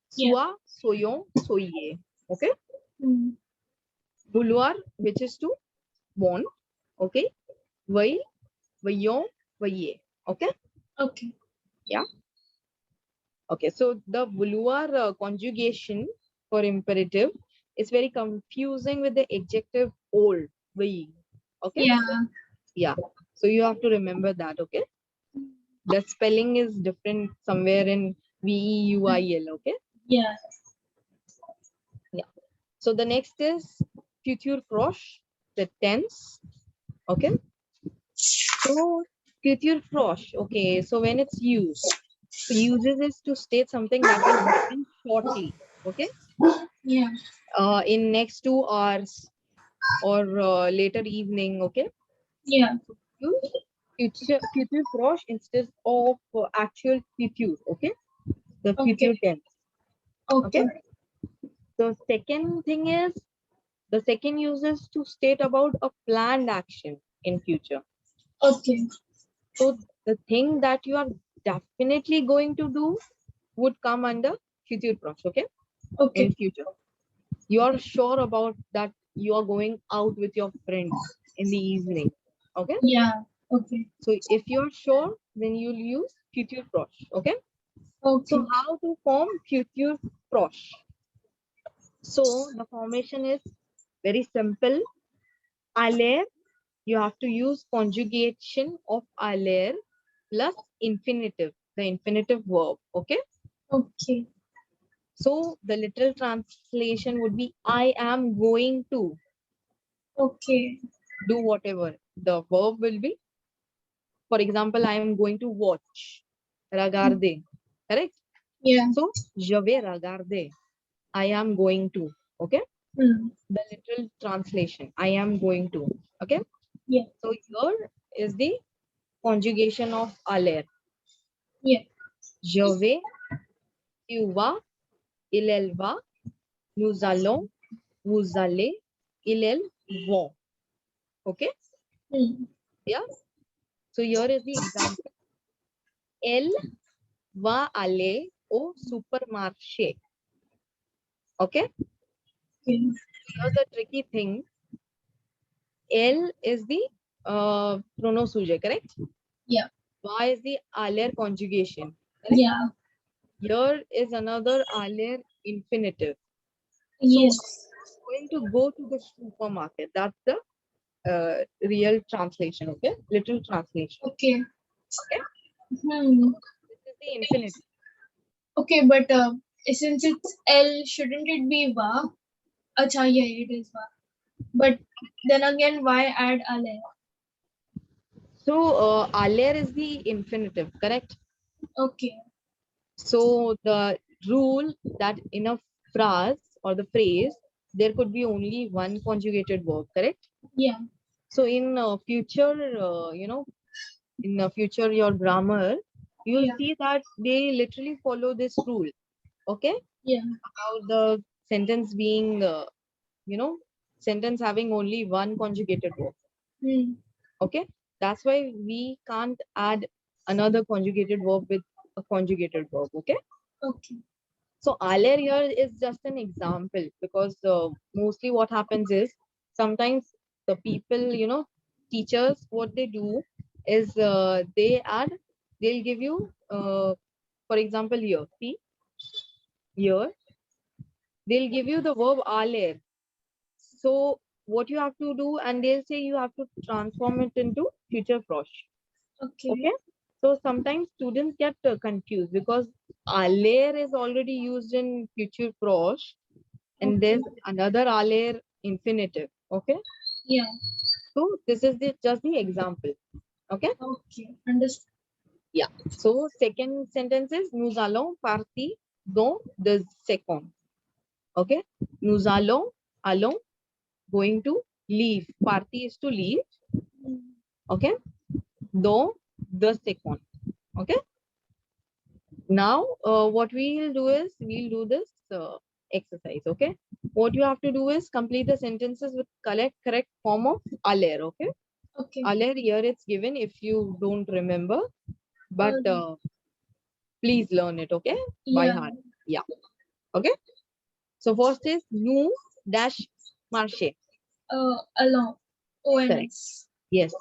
Soit, soyons, soyez. Okay. Vouloir, which is to want. Okay. Vai, voyons, voyez. Okay. Okay. Yeah. Okay. So the vouloir conjugation for imperative is very confusing with the adjective old. Vai. Okay. Yeah. Yeah. So you have to remember that. Okay. The spelling is different somewhere in VEUIL. Okay. Yeah. So the next is future proche, the tense. Okay. So future proche. Okay. So when it's used, so uses is to state something that will happen shortly. Okay. Yeah. In next 2 hours or later evening. Okay. Yeah. Use future proche instead of actual future. Okay. The future Okay. tense. Okay. Okay. The second thing is the second use is to state about a planned action in future. Okay. So the thing that you are definitely going to do would come under future proche. Okay. Okay. In future, you are sure about that you are going out with your friends in the evening. Okay. Yeah. Okay. So if you're sure, then you'll use future proche. Okay. Okay. So how to form future proche? So the formation is very simple. Aller, you have to use conjugation of aller plus infinitive, the infinitive verb. Okay. Okay. So the literal translation would be I am going to Okay. do whatever. The verb will be, for example, I am going to watch. Regarder. Correct? Yeah. So je vais regarder. I am going to. Okay. Mm. The literal translation. I am going to. Okay. Yeah. So here is the conjugation of aller. Yeah. Je vais, tu vas, il, elle va, nous allons, vous allez, il, elles vont. Okay. Mm. Yeah. So here is the example. Elle va aller au supermarché. Okay. Okay. Here's the tricky thing. Elle is the pronoun sujet, correct? Yeah. Va is the aller conjugation. Correct? Yeah. Here is another aller infinitive. Yes. So going to go to the supermarket. That's the real translation. Okay, literal translation. Okay. Okay, Hmm. this is the infinitive. Okay, but since it's L, shouldn't it be va? Acha, yeah, it is va. But then again, why add ale? So aller is the infinitive, correct? Okay. So the rule that in a phrase or the phrase there could be only one conjugated verb, correct? Yeah. So in future, in the future your grammar, you'll Yeah. see that they literally follow this rule. Okay, Yeah. about the sentence being, sentence having only one conjugated verb. Hmm. Okay, that's why we can't add another conjugated verb with a conjugated verb. Okay. Okay. So aller here is just an example because mostly what happens is sometimes the people, teachers, what they do is they'll give you, for example, here, see, here, they'll give you the verb aller. So what you have to do, and they'll say you have to transform it into future proche. Okay. Okay. So sometimes students get confused because aller is already used in future proche and Okay. there's another aller infinitive. Okay. Yeah. So this is just the example. Okay. Okay. Understood. Yeah. So second sentence is nous allons partir dans 2 secondes. Okay. Nous allons, going to leave. Party is to leave. Hmm. Okay. Dans 2 secondes. Okay. Now, what we'll do is we'll do this exercise. Okay. What you have to do is complete the sentences with correct form of aller. Okay. Okay. Aller here it's given if you don't remember, but Uh, please learn it. Okay. By yeah. heart. Yeah. Okay. So first is nous dash marché. Along. Correct. ONS. Yes.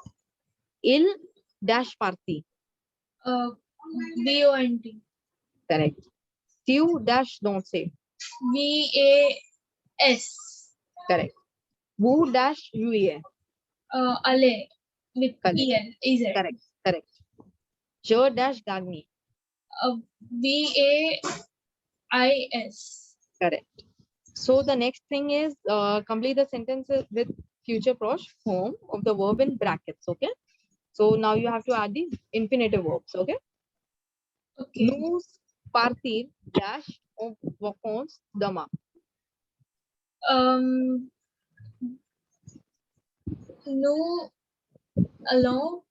Il dash parti. VONT. Correct. Tu dash danser. VAS. Correct. Vous dash jouer. Ale. With Correct. EL. EZ. Correct. Correct. Je dash gagner. VAIS. Correct. So the next thing is complete the sentences with future prosh form of the verb in brackets. Okay. So now you have to add the infinitive verbs. Okay. Okay. Nos partir dash of vacons dama. No, along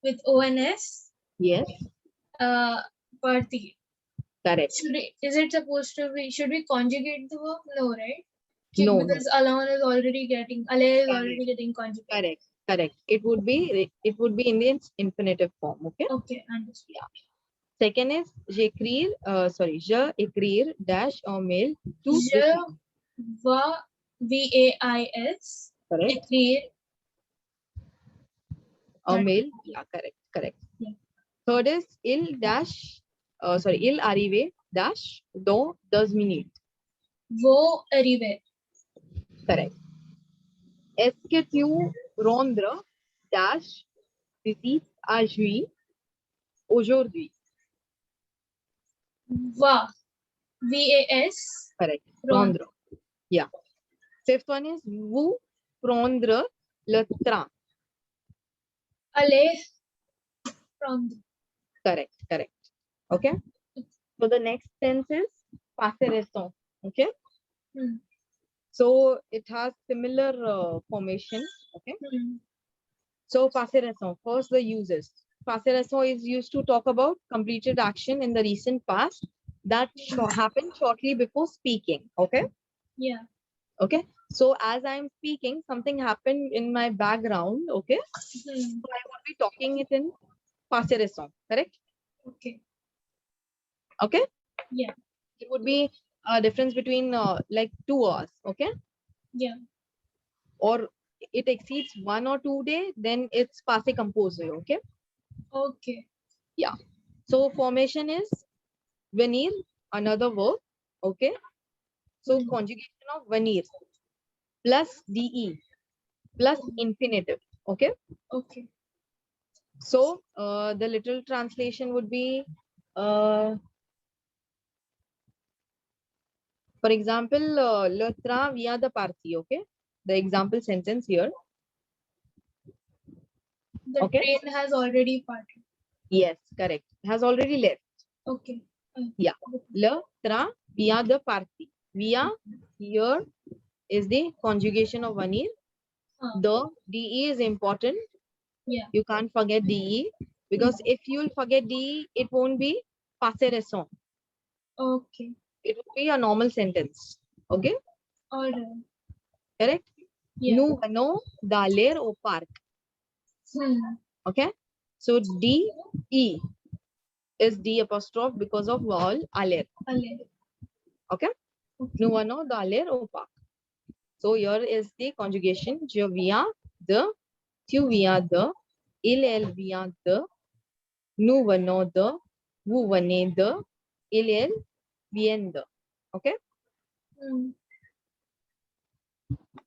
with ONS. Yes. Party. Correct. Is it supposed to be? Should we conjugate the verb? No, right? No. Because alone is already getting. Ale is already getting conjugated. Correct. Correct. It would be in the infinitive form. Okay. Okay, understood. Yeah. Second is j'écrire, je écrire dash en mail tout de Je suite. vais VAIS Correct. écrire En mail. Yeah, correct. Yeah. Third is il dash, il arrive dash dans 10 minutes. Vos arriver. Correct. Est-ce que tu rendre dash visite à Juillet aujourd'hui? Va VAS. Correct. Rendre. Yeah. Fifth one is vous prendre le train. Aller prendre. Correct. Okay. So the next tense is passé récent. Okay. So it has similar formation. Okay. So passé récent. First the uses. Passé récent is used to talk about completed action in the recent past that happened shortly before speaking. Okay. Yeah. Okay. So as I'm speaking, something happened in my background. Okay. So I would be talking it in passé récent. Correct. Okay. Okay. Yeah. It would be a difference between like 2 hours. Okay. Yeah. Or it exceeds 1 or 2 days, then it's passé composé. Okay. Okay. Yeah. So formation is venir, another verb. Okay. So conjugation of venir plus de plus infinitive. Okay. Okay. So the literal translation would be, for example, le train via the parti. Okay. The example sentence here. The train has already parted. Yes, correct. Has already left. Okay. Yeah. Le train via the parti. Via here is the conjugation of venir. The de is important. Yeah. You can't forget de because if you'll forget de, it won't be passé récent. Okay. It would be a normal sentence. Okay. All right. Correct. Yeah. Nous venons d'aller au parc. Okay. So de is D apostrophe because of vowel aller. Okay. Nous venons d'aller au parc. So here is the conjugation. Je viens de, tu viens de, elle vient de, nous venons de, vous venez de, elle vient de. Okay.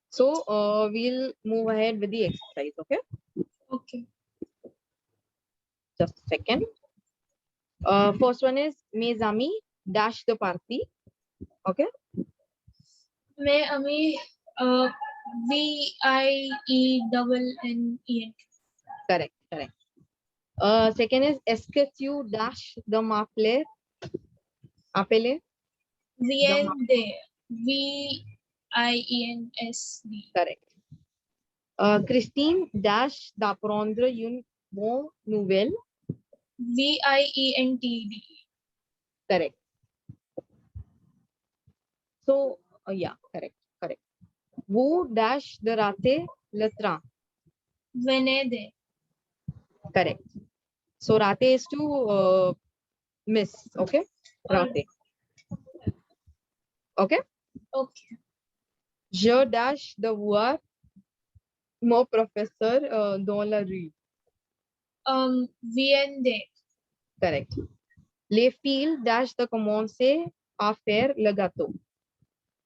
So we'll move ahead with the exercise. Okay. Okay. Just a second. First one is mes amis dash the party. Okay. Mes amis, VIENNENT. Correct. Second is est-ce que tu dash the m'appeler? Appelé? VIEND. VIENSD. Correct. Christine dash d'apprendre une bonne nouvelle. VIENTD. Correct. So, yeah, correct. Vous dash de rater le train. Venez de. Correct. So, rater is to miss. Okay. Rater. Okay. Okay. Je dash de voir mon professeur dans la rue. VND. Correct. Les filles dash de commencer à faire le gâteau.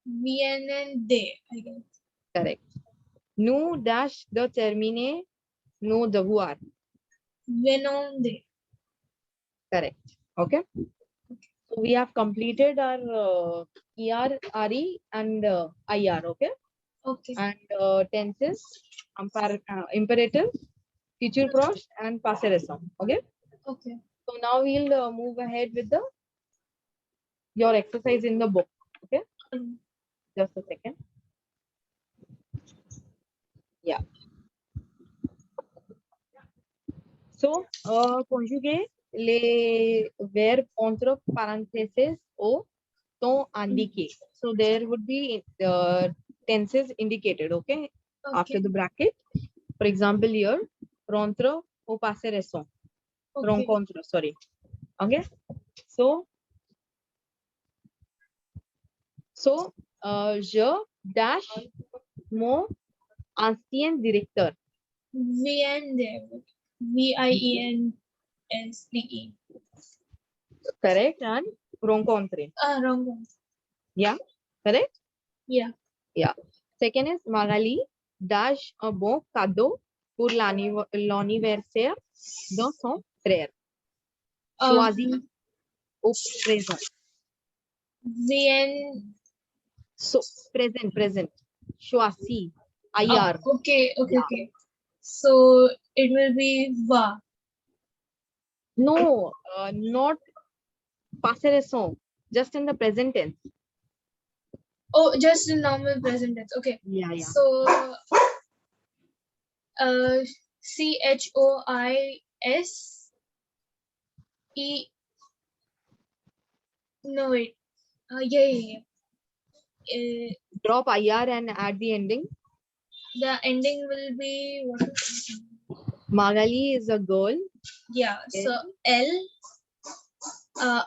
VNND, I guess. Correct. Nous dash de terminer nos devoirs. Venonde. Correct. Okay. So we have completed our ER, RE, and IR. Okay. Okay. And tenses, imperative, future prost, and passé récent. Okay. Okay. So now we'll move ahead with your exercise in the book. Okay. Just a second. Yeah. So, conjuguer les verbes entre parentheses ou sont indiqués. So there would be tenses indicated, okay, after the bracket. For example, here, rentre au passé récent. Rencontre, sorry. Okay. So, je dash mon ancien directeur. VIENSDE. Correct. And rencontre. Wrong. Yeah. Correct. Yeah. Yeah. Second is Magali dash un bon cadeau pour l'anniversaire dans son frère. Choisis au présent. VN. So, present. Choisis. IR. Okay. Yeah. Okay. So it will be va. No, not passé récent. Just in the present tense. Oh, just in normal present tense. Okay. Yeah. So, CHOIS E. No wait. Yeah. Drop IR and add the ending. The ending will be what? Magali is a girl. Yeah. So L.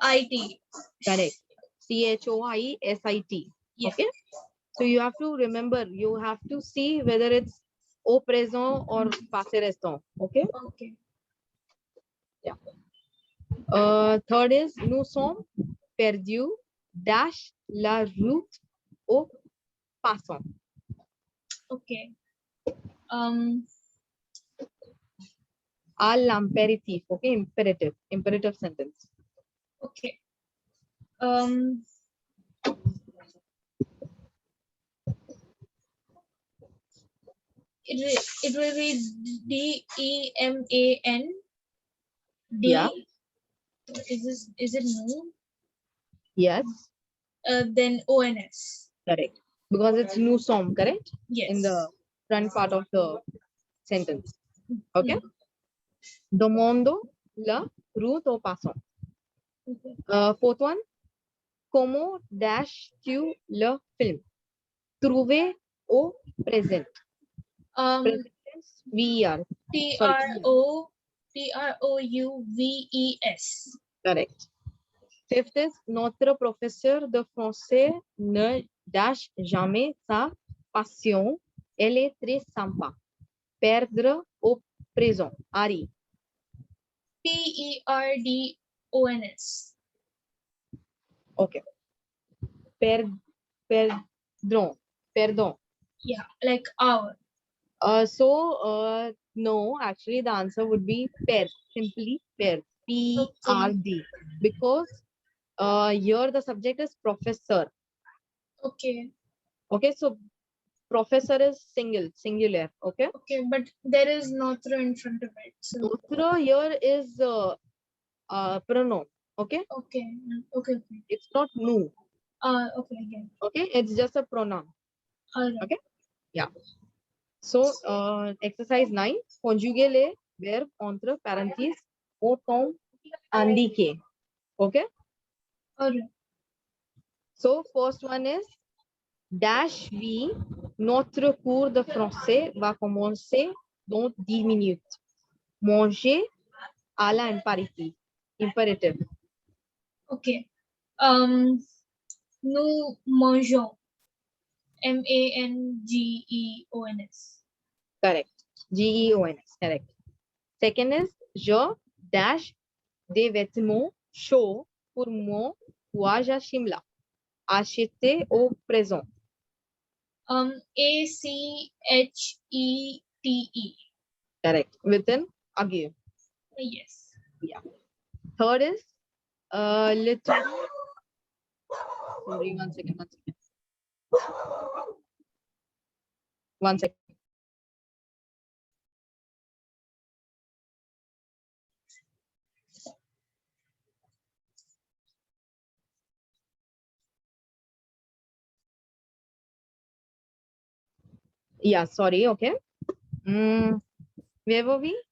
IT. Correct. CHOISIT. Yeah. Okay. So you have to remember, you have to see whether it's au présent or passé restant. Okay. Okay. Yeah. Third is nous sommes perdus dash la route au passant. Okay. À l'impératif. Okay. Imperative sentence. Okay. It will be DEMAN. D. Yeah. Is it no? Yes. Then ONS. Correct. Because it's nous sommes, correct? Yes. In the front part of the sentence. Okay. Demando la route au passant. Okay. Fourth one. Comment dash tu le film? Trouver au présent. Present tense, VER. TROUVES. Correct. Fifth is notre professeur de français ne dash jamais sa passion. Elle est très sympa. Perdre au présent. Ari. PERDONS. Okay. Perdon. Yeah, like our. No, actually the answer would be per. Simply per. PRD. Because here the subject is professor. Okay. Okay, so professor is singular. Okay. Okay, but there is notre in front of it. So. Notre here is pronoun. Okay. Okay. It's not nous. Okay. Again. Okay, it's just a pronoun. Alright. Okay. Yeah. So exercise 9. Conjuguer les verbes entre parenthèses au temps indiqué. Okay. Alright. So first one is dash V. Notre cours de français va commencer dans 10 minutes. Manger à impérative. Okay. Nous mangeons. MANGEONS. Correct. GEONS. Correct. Second is je dash des vêtements chauds pour mon voyage à Shimla. Acheter au présent. ACHETE. Correct. Within ague. Yes. Yeah. Third is literary Sorry, 1 second, 1 second. 1 second. Yeah, sorry, okay. Where were we?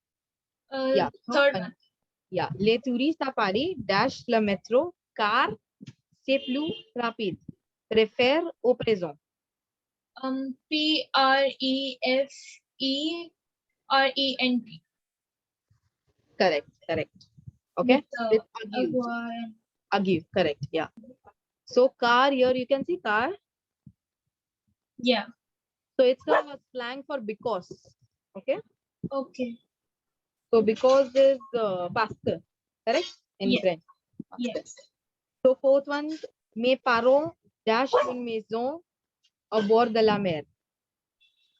Yeah, Third one. Yeah, les touristes à Paris dash le métro car c'est plus rapide. Préfère au présent. Prefrent. Correct, correct. Okay. With With agive, correct. Yeah. So car here you can see car. Yeah. So it's a slang for because. Okay. Okay. So because is faster, correct? In French. Yes. So fourth one, mes parents dash une maison au bord de la mer.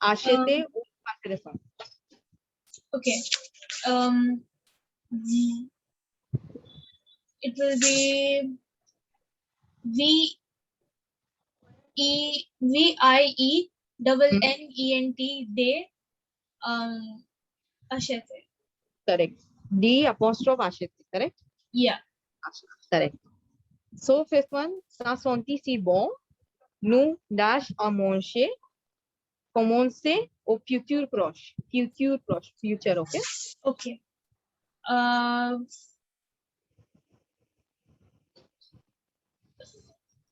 Acheter ou intéressant. Okay. It will be VIENNENT de achete. Correct. D apostrophe acheter, correct? Yeah. Correct. So fifth one, ça sentit si bon, nous dash à manger, commencer au futur proche. Future proche, future, okay? Okay.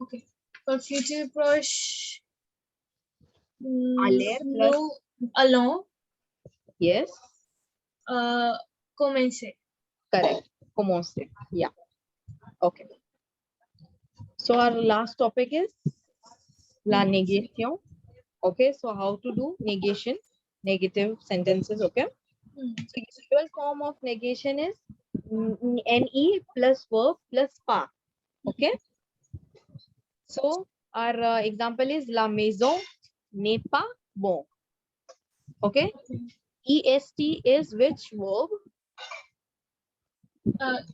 Okay. For future proche, Aller plus. nous allons Yes. commencer. Correct. Commencer. Yeah. Okay. So our last topic is la negation. Okay. So how to do negation, negative sentences. Okay. So usual form of negation is ne plus verb plus pas. Okay. So our example is la maison n'est pas bon. Okay. EST is which verb?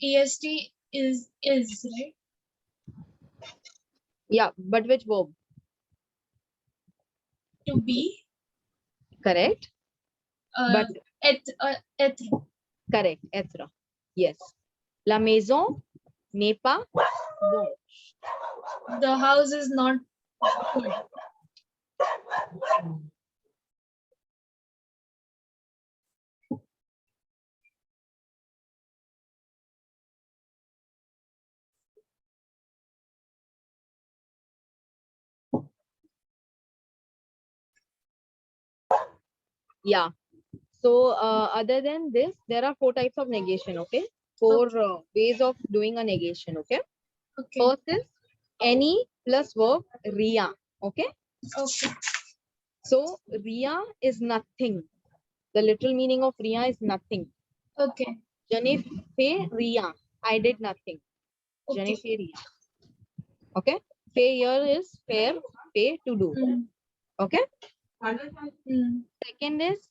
EST is right. Yeah, but which verb? To be. Correct. But être. Correct. Être. Yes. La maison n'est pas bon. The house is not good. Yeah. So other than this, there are 4 types of negation. Okay. 4 ways of doing a negation. Okay. Okay. First is any plus verb ria. Okay. Okay. So ria is nothing. The literal meaning of ria is nothing. Okay. Je n'ai fait rien. I did nothing. Je n'ai Okay. fait rien. Okay. Pay here is fair, pay to do. Okay. Second is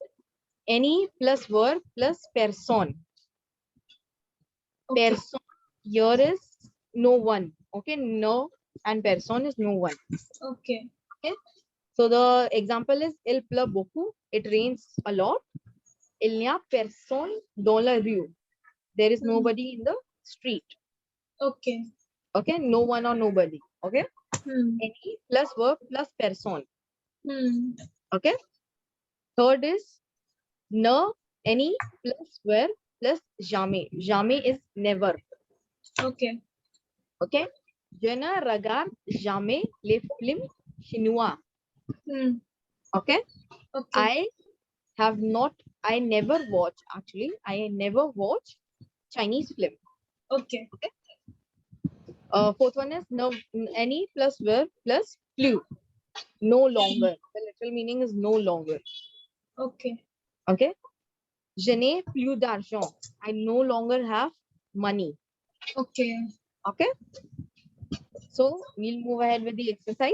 any plus verb plus person. Okay. Person here is no one. Okay. No and person is no one. Okay. Okay. So the example is il pleut beaucoup. It rains a lot. Il n'y a personne dans la rue. There is nobody in the street. Okay. Okay. No one or nobody. Okay. Any plus verb plus person. Okay. Third is ne, any plus verb plus jamais. Jamais is never. Okay. Okay. Je ne regarde jamais les films chinois. Okay. Okay. I never watch Chinese film. Okay. Fourth one is no, any plus verb plus plus. No longer. The literal meaning is no longer. Okay. Okay. Je n'ai plus d'argent. I no longer have money. Okay. Okay. So we'll move ahead with the exercise.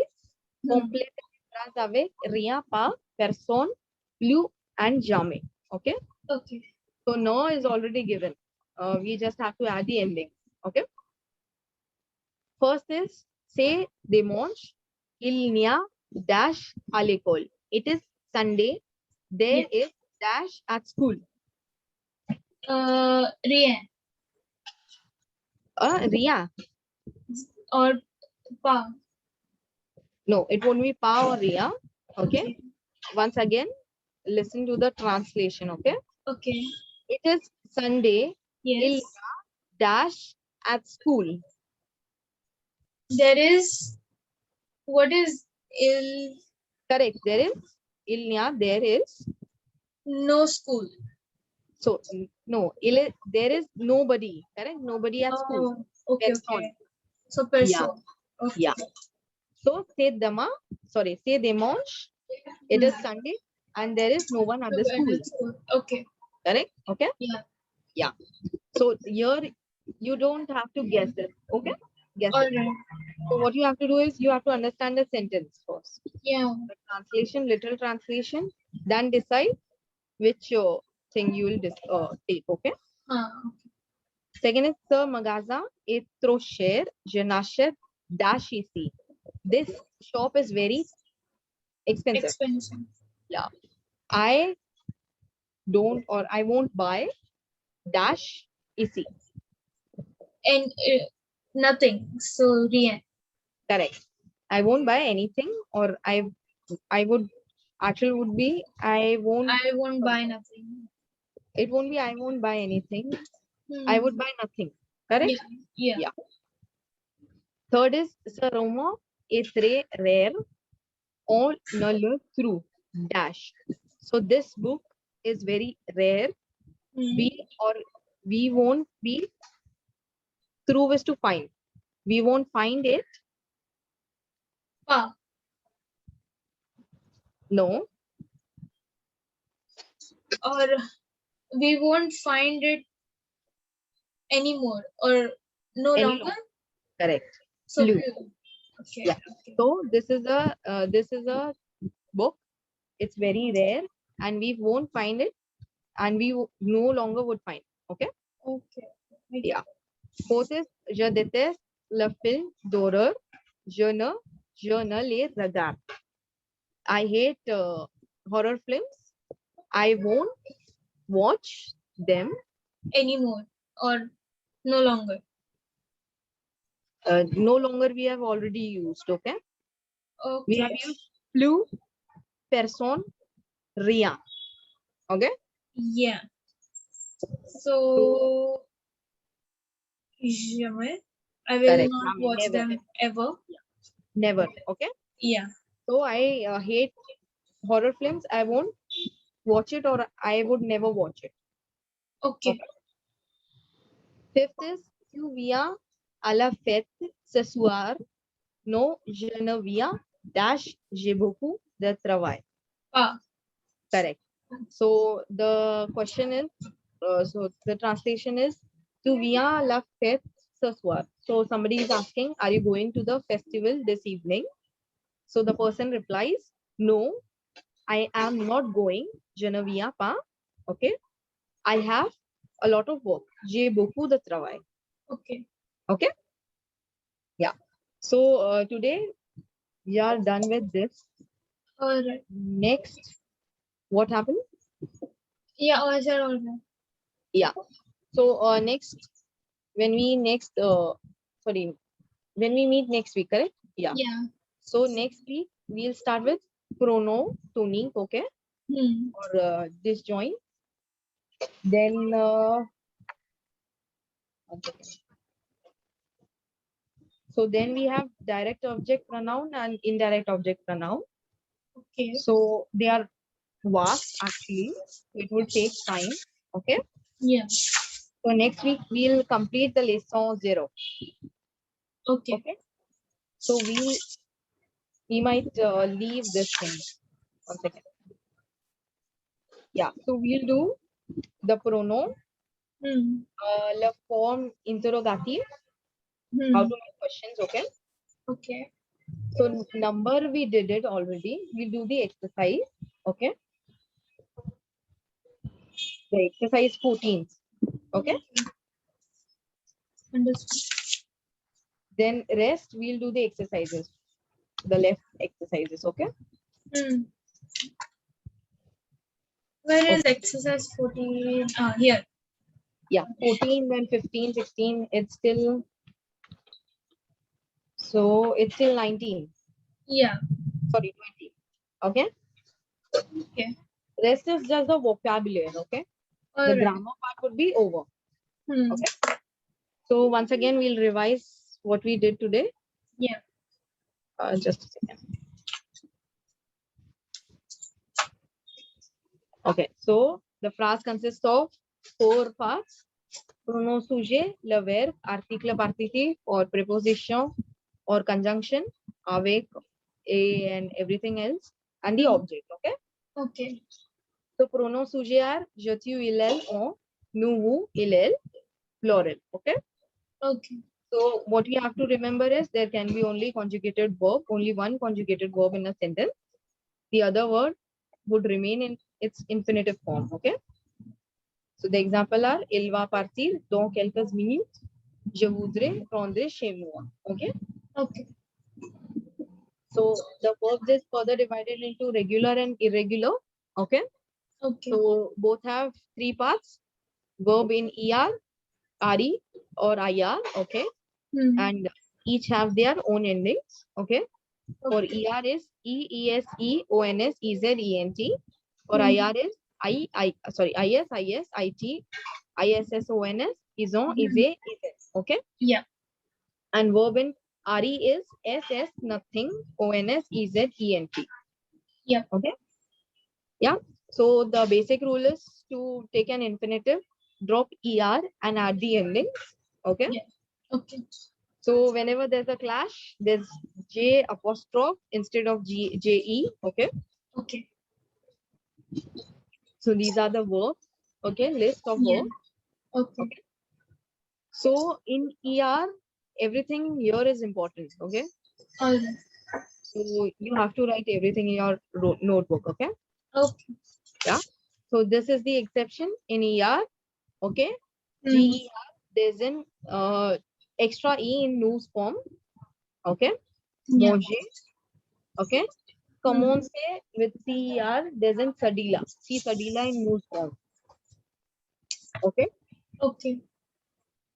Complete the phrase avec rien, pas, personne, plus, and jamais. Okay. Okay. So no is already given. We just have to add the ending. Okay. First is Say dimanche, il n'y a dash à l'école. It is Sunday. There is dash at school. Rien Ria. or pa. No, it won't be pa or Ria. Okay. Once again, listen to the translation. Okay. Okay. It is Sunday. Yes. Il dash at school. There is. What is il? Correct. There is il n'y a. There is. No school. So no. There is nobody. Correct. Nobody at school. Okay. Person. Okay. So person. Okay. Yeah. So say dama. Sorry. Say dimanche. It is Sunday, and there is no one at the school. Okay. Correct. Okay. Yeah. Yeah. So here you don't have to guess it. Okay. Guess All it. right. So what you have to do is you have to understand the sentence first. Yeah. The translation, literal translation, then decide which thing you will take. Okay. Second is the magaza est trop cher, je n'achète dash ici. This shop is very expensive. Yeah. I don't or I won't buy dash ici. And nothing. So rien. Correct. I won't buy anything, or I would actually would be I won't buy nothing. It won't be I won't buy anything. I would buy nothing. Correct? Yeah. Third is ce roman est très rare. On ne le trouve dash. So this book is very rare. We won't be through is to find. We won't find it. No. Or we won't find it anymore or no longer. Correct. So okay. Yeah. Okay. So this is a book. It's very rare, and we won't find it, and we no longer would find. Okay. Okay. Yeah. Fourth is je déteste le film d'horreur. Je ne les regarde. I hate horror films. I won't watch them anymore or no longer. No longer we have already used. Okay. We have used plus, personne, rien. Okay. Yeah. So jamais. I will not watch them ever. Never. Okay. Yeah. So I hate horror films. I won't watch it, or I would never watch it. Okay. Fifth is tu viens à la fête ce soir. Non, je ne viens. Dash, j'ai beaucoup de travail. Correct. So the question is, so the translation is, tu viens à la fête ce soir. So somebody is asking, are you going to the festival this evening? So the person replies, no, I am not going. Je ne viens pas. Okay. I have a lot of work. J'ai beaucoup de travail. Okay. Okay. Yeah. So today we are done with this. All right. Next, what happened? Yeah. All right. Yeah. So next, when we meet next week, correct? Yeah. Yeah. So next week we'll start with prono tuning, okay? Or disjoint. Then so then we have direct object pronoun and indirect object pronoun. Okay. So they are vast actually. It will take time. Okay. Yeah. So next week we'll complete the lesson 0. Okay. Okay. So we might leave this thing. 1 second. Yeah. So we'll do the pronoun, the form interrogative, how to make questions. Okay. Okay. So number we did it already. We'll do the exercise. Okay. The exercise 14. Okay. Understood. Then rest, we'll do the exercises, the left exercises, okay? Where is exercise 14? Here. Yeah, 14, then 15, 16, it's still, so it's still 19. Yeah. Sorry, 20. Okay? Okay. Rest is just the vocabulary, okay? All The right. grammar part would be over. Hmm. Okay. So once again, we'll revise what we did today. Yeah. Just a second. Okay, so the phrase consists of 4 parts: pronom sujet, le verbe, article partitif, or preposition, or conjunction, avec, a, and everything else, and the object. Okay. Okay. So pronom sujet are je, tu, il, elle, on, nous, vous, il, elle, plural. Okay. Okay. So what we have to remember is there can be only conjugated verb, only one conjugated verb in a sentence. The other word would remain in its infinitive form. Okay. So the example are il va partir dans quelques minutes, je voudrais rentrer chez moi. Okay. Okay. So the verbs is further divided into regular and irregular. Okay. Okay. So both have 3 parts: verb in er, re, or ir. Okay. And each have their own endings. Okay. For er is e, es, e, on, s, ez, ent. For ir is is, it, iss, on, s, ison, is, is. Okay. Yeah. And verb in re is ss, nothing, on, s, ez, ent. Yeah. Okay. Yeah. So the basic rule is to take an infinitive, drop er, and add the endings. Okay. Yeah. Okay. So whenever there's a clash, there's J apostrophe instead of JE. Okay. Okay. So these are the verbs. Okay. List of Yeah. verbs. Okay. Okay. So in ER, everything here is important. Okay. All right. So you have to write everything in your notebook. Okay. Okay. Yeah. So this is the exception in ER. Okay. GER, there's an extra E in news form. Okay. Yeah. Manger. Okay. Commence with CER, there's an Sadila. See Sadila in news form. Okay. Okay.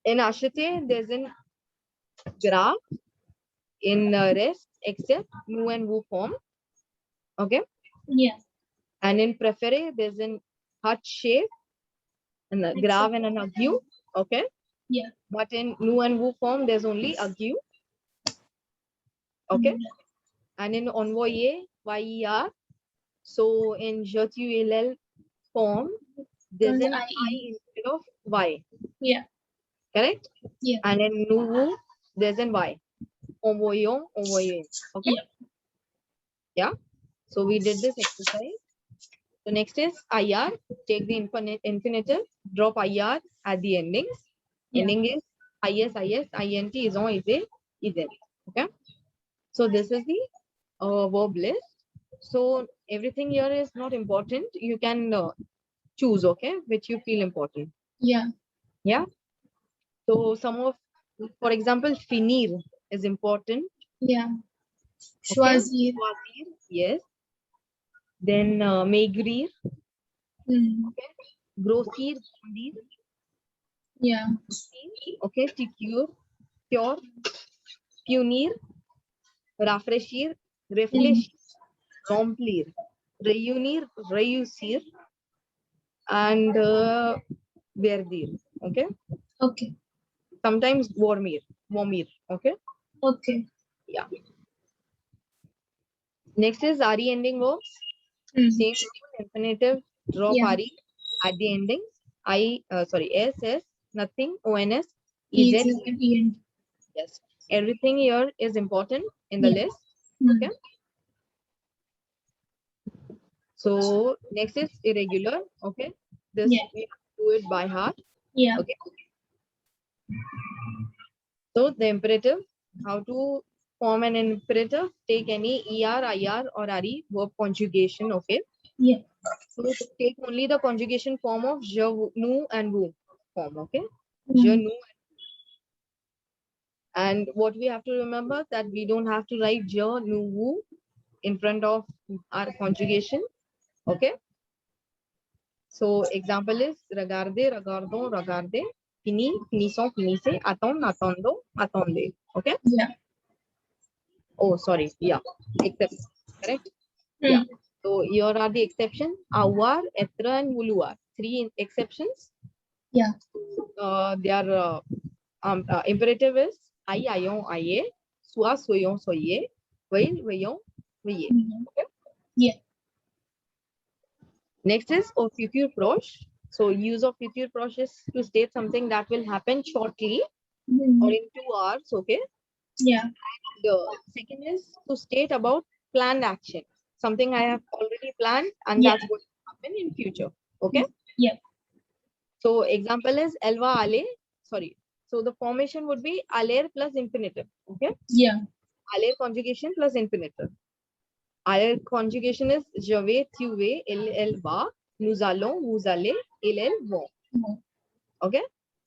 In Ashite, there's an graph. In rest, except nu and wu form. Okay. Yeah. And in prefere, there's an heart shape and a graph and an ague. Okay. Yeah. But in nu and wu form, there's only ague. Okay. And in envoyer, YER. So in je, tu, il, elle form, there's an I instead of Y. Yeah. Correct? Yeah. And in nous, there's an Y. Envoyons, envoyez. Okay? Yeah. So we did this exercise. So next is IR. Take the infinitive, drop IR at the endings. Yeah. Ending is IS, INT, is on, is a, is it. Okay? So this is the verb list. So everything here is not important. You can choose, okay, which you feel important. Yeah. Yeah. So some of, for example, finir is important. Yeah. Okay? Choisir. Choisir, yes. Then maigrir. Okay. Grossir, grandir. Yeah. Okay. Ticure, cure. Punir, rafraîchir, réfléchir, remplir, réunir, réussir, and verdir. Okay. Okay. Sometimes vomir. Okay. Okay. Yeah. Next is RE ending verbs. Same infinitive, drop RE at the endings. S, nothing, ONS, EZ. Yes. Everything here is important in the list. Okay. So next is irregular. Okay. This we have to do it by heart. Yeah. Okay. So the imperative, how to form an imperative, take any ER, IR, or RE verb conjugation. Okay. Yeah. So take only the conjugation form of je, nu, and wu form. Okay. Je, nu, And what we have to remember that we don't have to write je, nu, wu in front of our conjugation. Okay. So example is regarde, regardons, regarde, fini, finissons, finissez, attendre, attendons, attendez. Okay. Yeah. Oh, sorry. Yeah. Except, correct? Yeah. So here are the exceptions. Avoir, être, and vouloir. 3 exceptions. Yeah. Their imperative is I, ayons, ayez, soit, soyons, soyez, veille, veillons, veillez. Okay? Yeah. Next is au futur proche. So use of futur proche is to state something that will happen shortly or in 2 hours. Okay. Yeah. The second is to state about planned action. Something I have already planned and Yeah. that's going to happen in future. Okay. Yeah. So example is elle va aller. Sorry. So the formation would be aller plus infinitive. Okay. Yeah. Aller conjugation plus infinitive. Aller conjugation is je vais, tu vas, elle va, nous allons, vous allez, elles vont. Okay.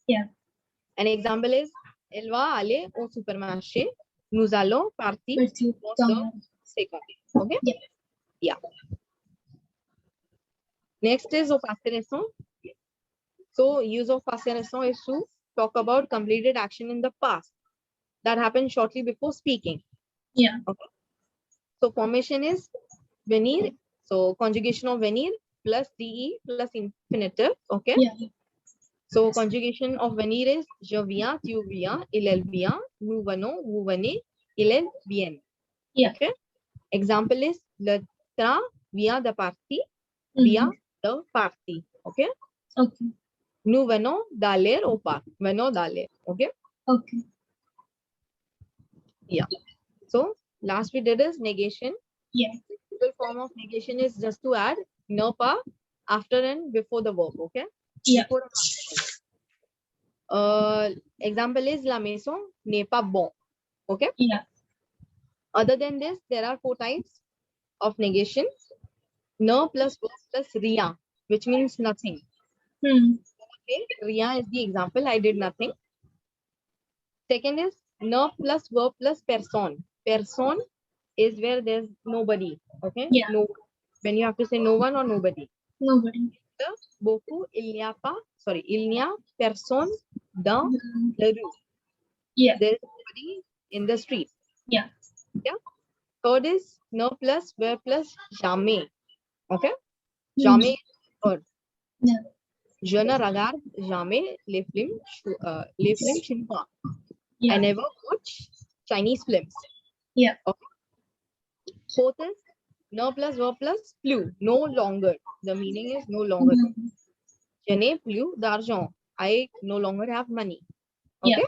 Yeah. An example is elle va aller au supermarché. Nous allons partir au supermarché. Okay. Yeah. Yeah. Next is au passé récent. So use of passé récent is to talk about completed action in the past that happened shortly before speaking. Yeah. Okay. So formation is venir. So conjugation of venir plus de plus infinitive. Okay. Yeah. So conjugation of venir is je viens, tu viens, il vient, nous venons, vous venez, ils viennent. Yeah. Okay. Example is le train vient de partir, vient de partir. Okay. Okay. Nous venons d'aller au parc. Venons d'aller. Okay. Okay. Yeah. So last we did is negation. Yeah. The usual form of negation is just to add ne pas after and before the verb. Okay. Yeah. Before example is la maison n'est pas bon. Okay. Yeah. Other than this, there are 4 types of negation. Ne plus verb plus rien, which means nothing. Okay. Rien is the example. I did nothing. Second is ne plus verb plus person. Person is where there's nobody. Okay. Yeah. No. When you have to say no one or nobody. Nobody. Beaucoup, il n'y a pas. Sorry, il n'y a personne dans la rue. Yeah. There's nobody in the street. Yeah. Yeah. Third is ne plus verb plus jamais. Okay. Jamais is verb. Yeah. Je ne regarde jamais les films chinois. Yeah. I never watch Chinese films. Yeah. Okay. Fourth is ne plus verb plus plus. No longer. The meaning is no longer. Je n'ai plus d'argent. I no longer have money. Okay.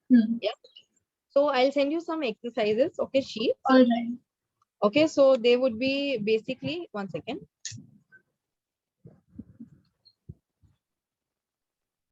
Yeah. Yeah. So I'll send you some exercises. Okay, sheets. All right. Okay, so they would be basically 1 second.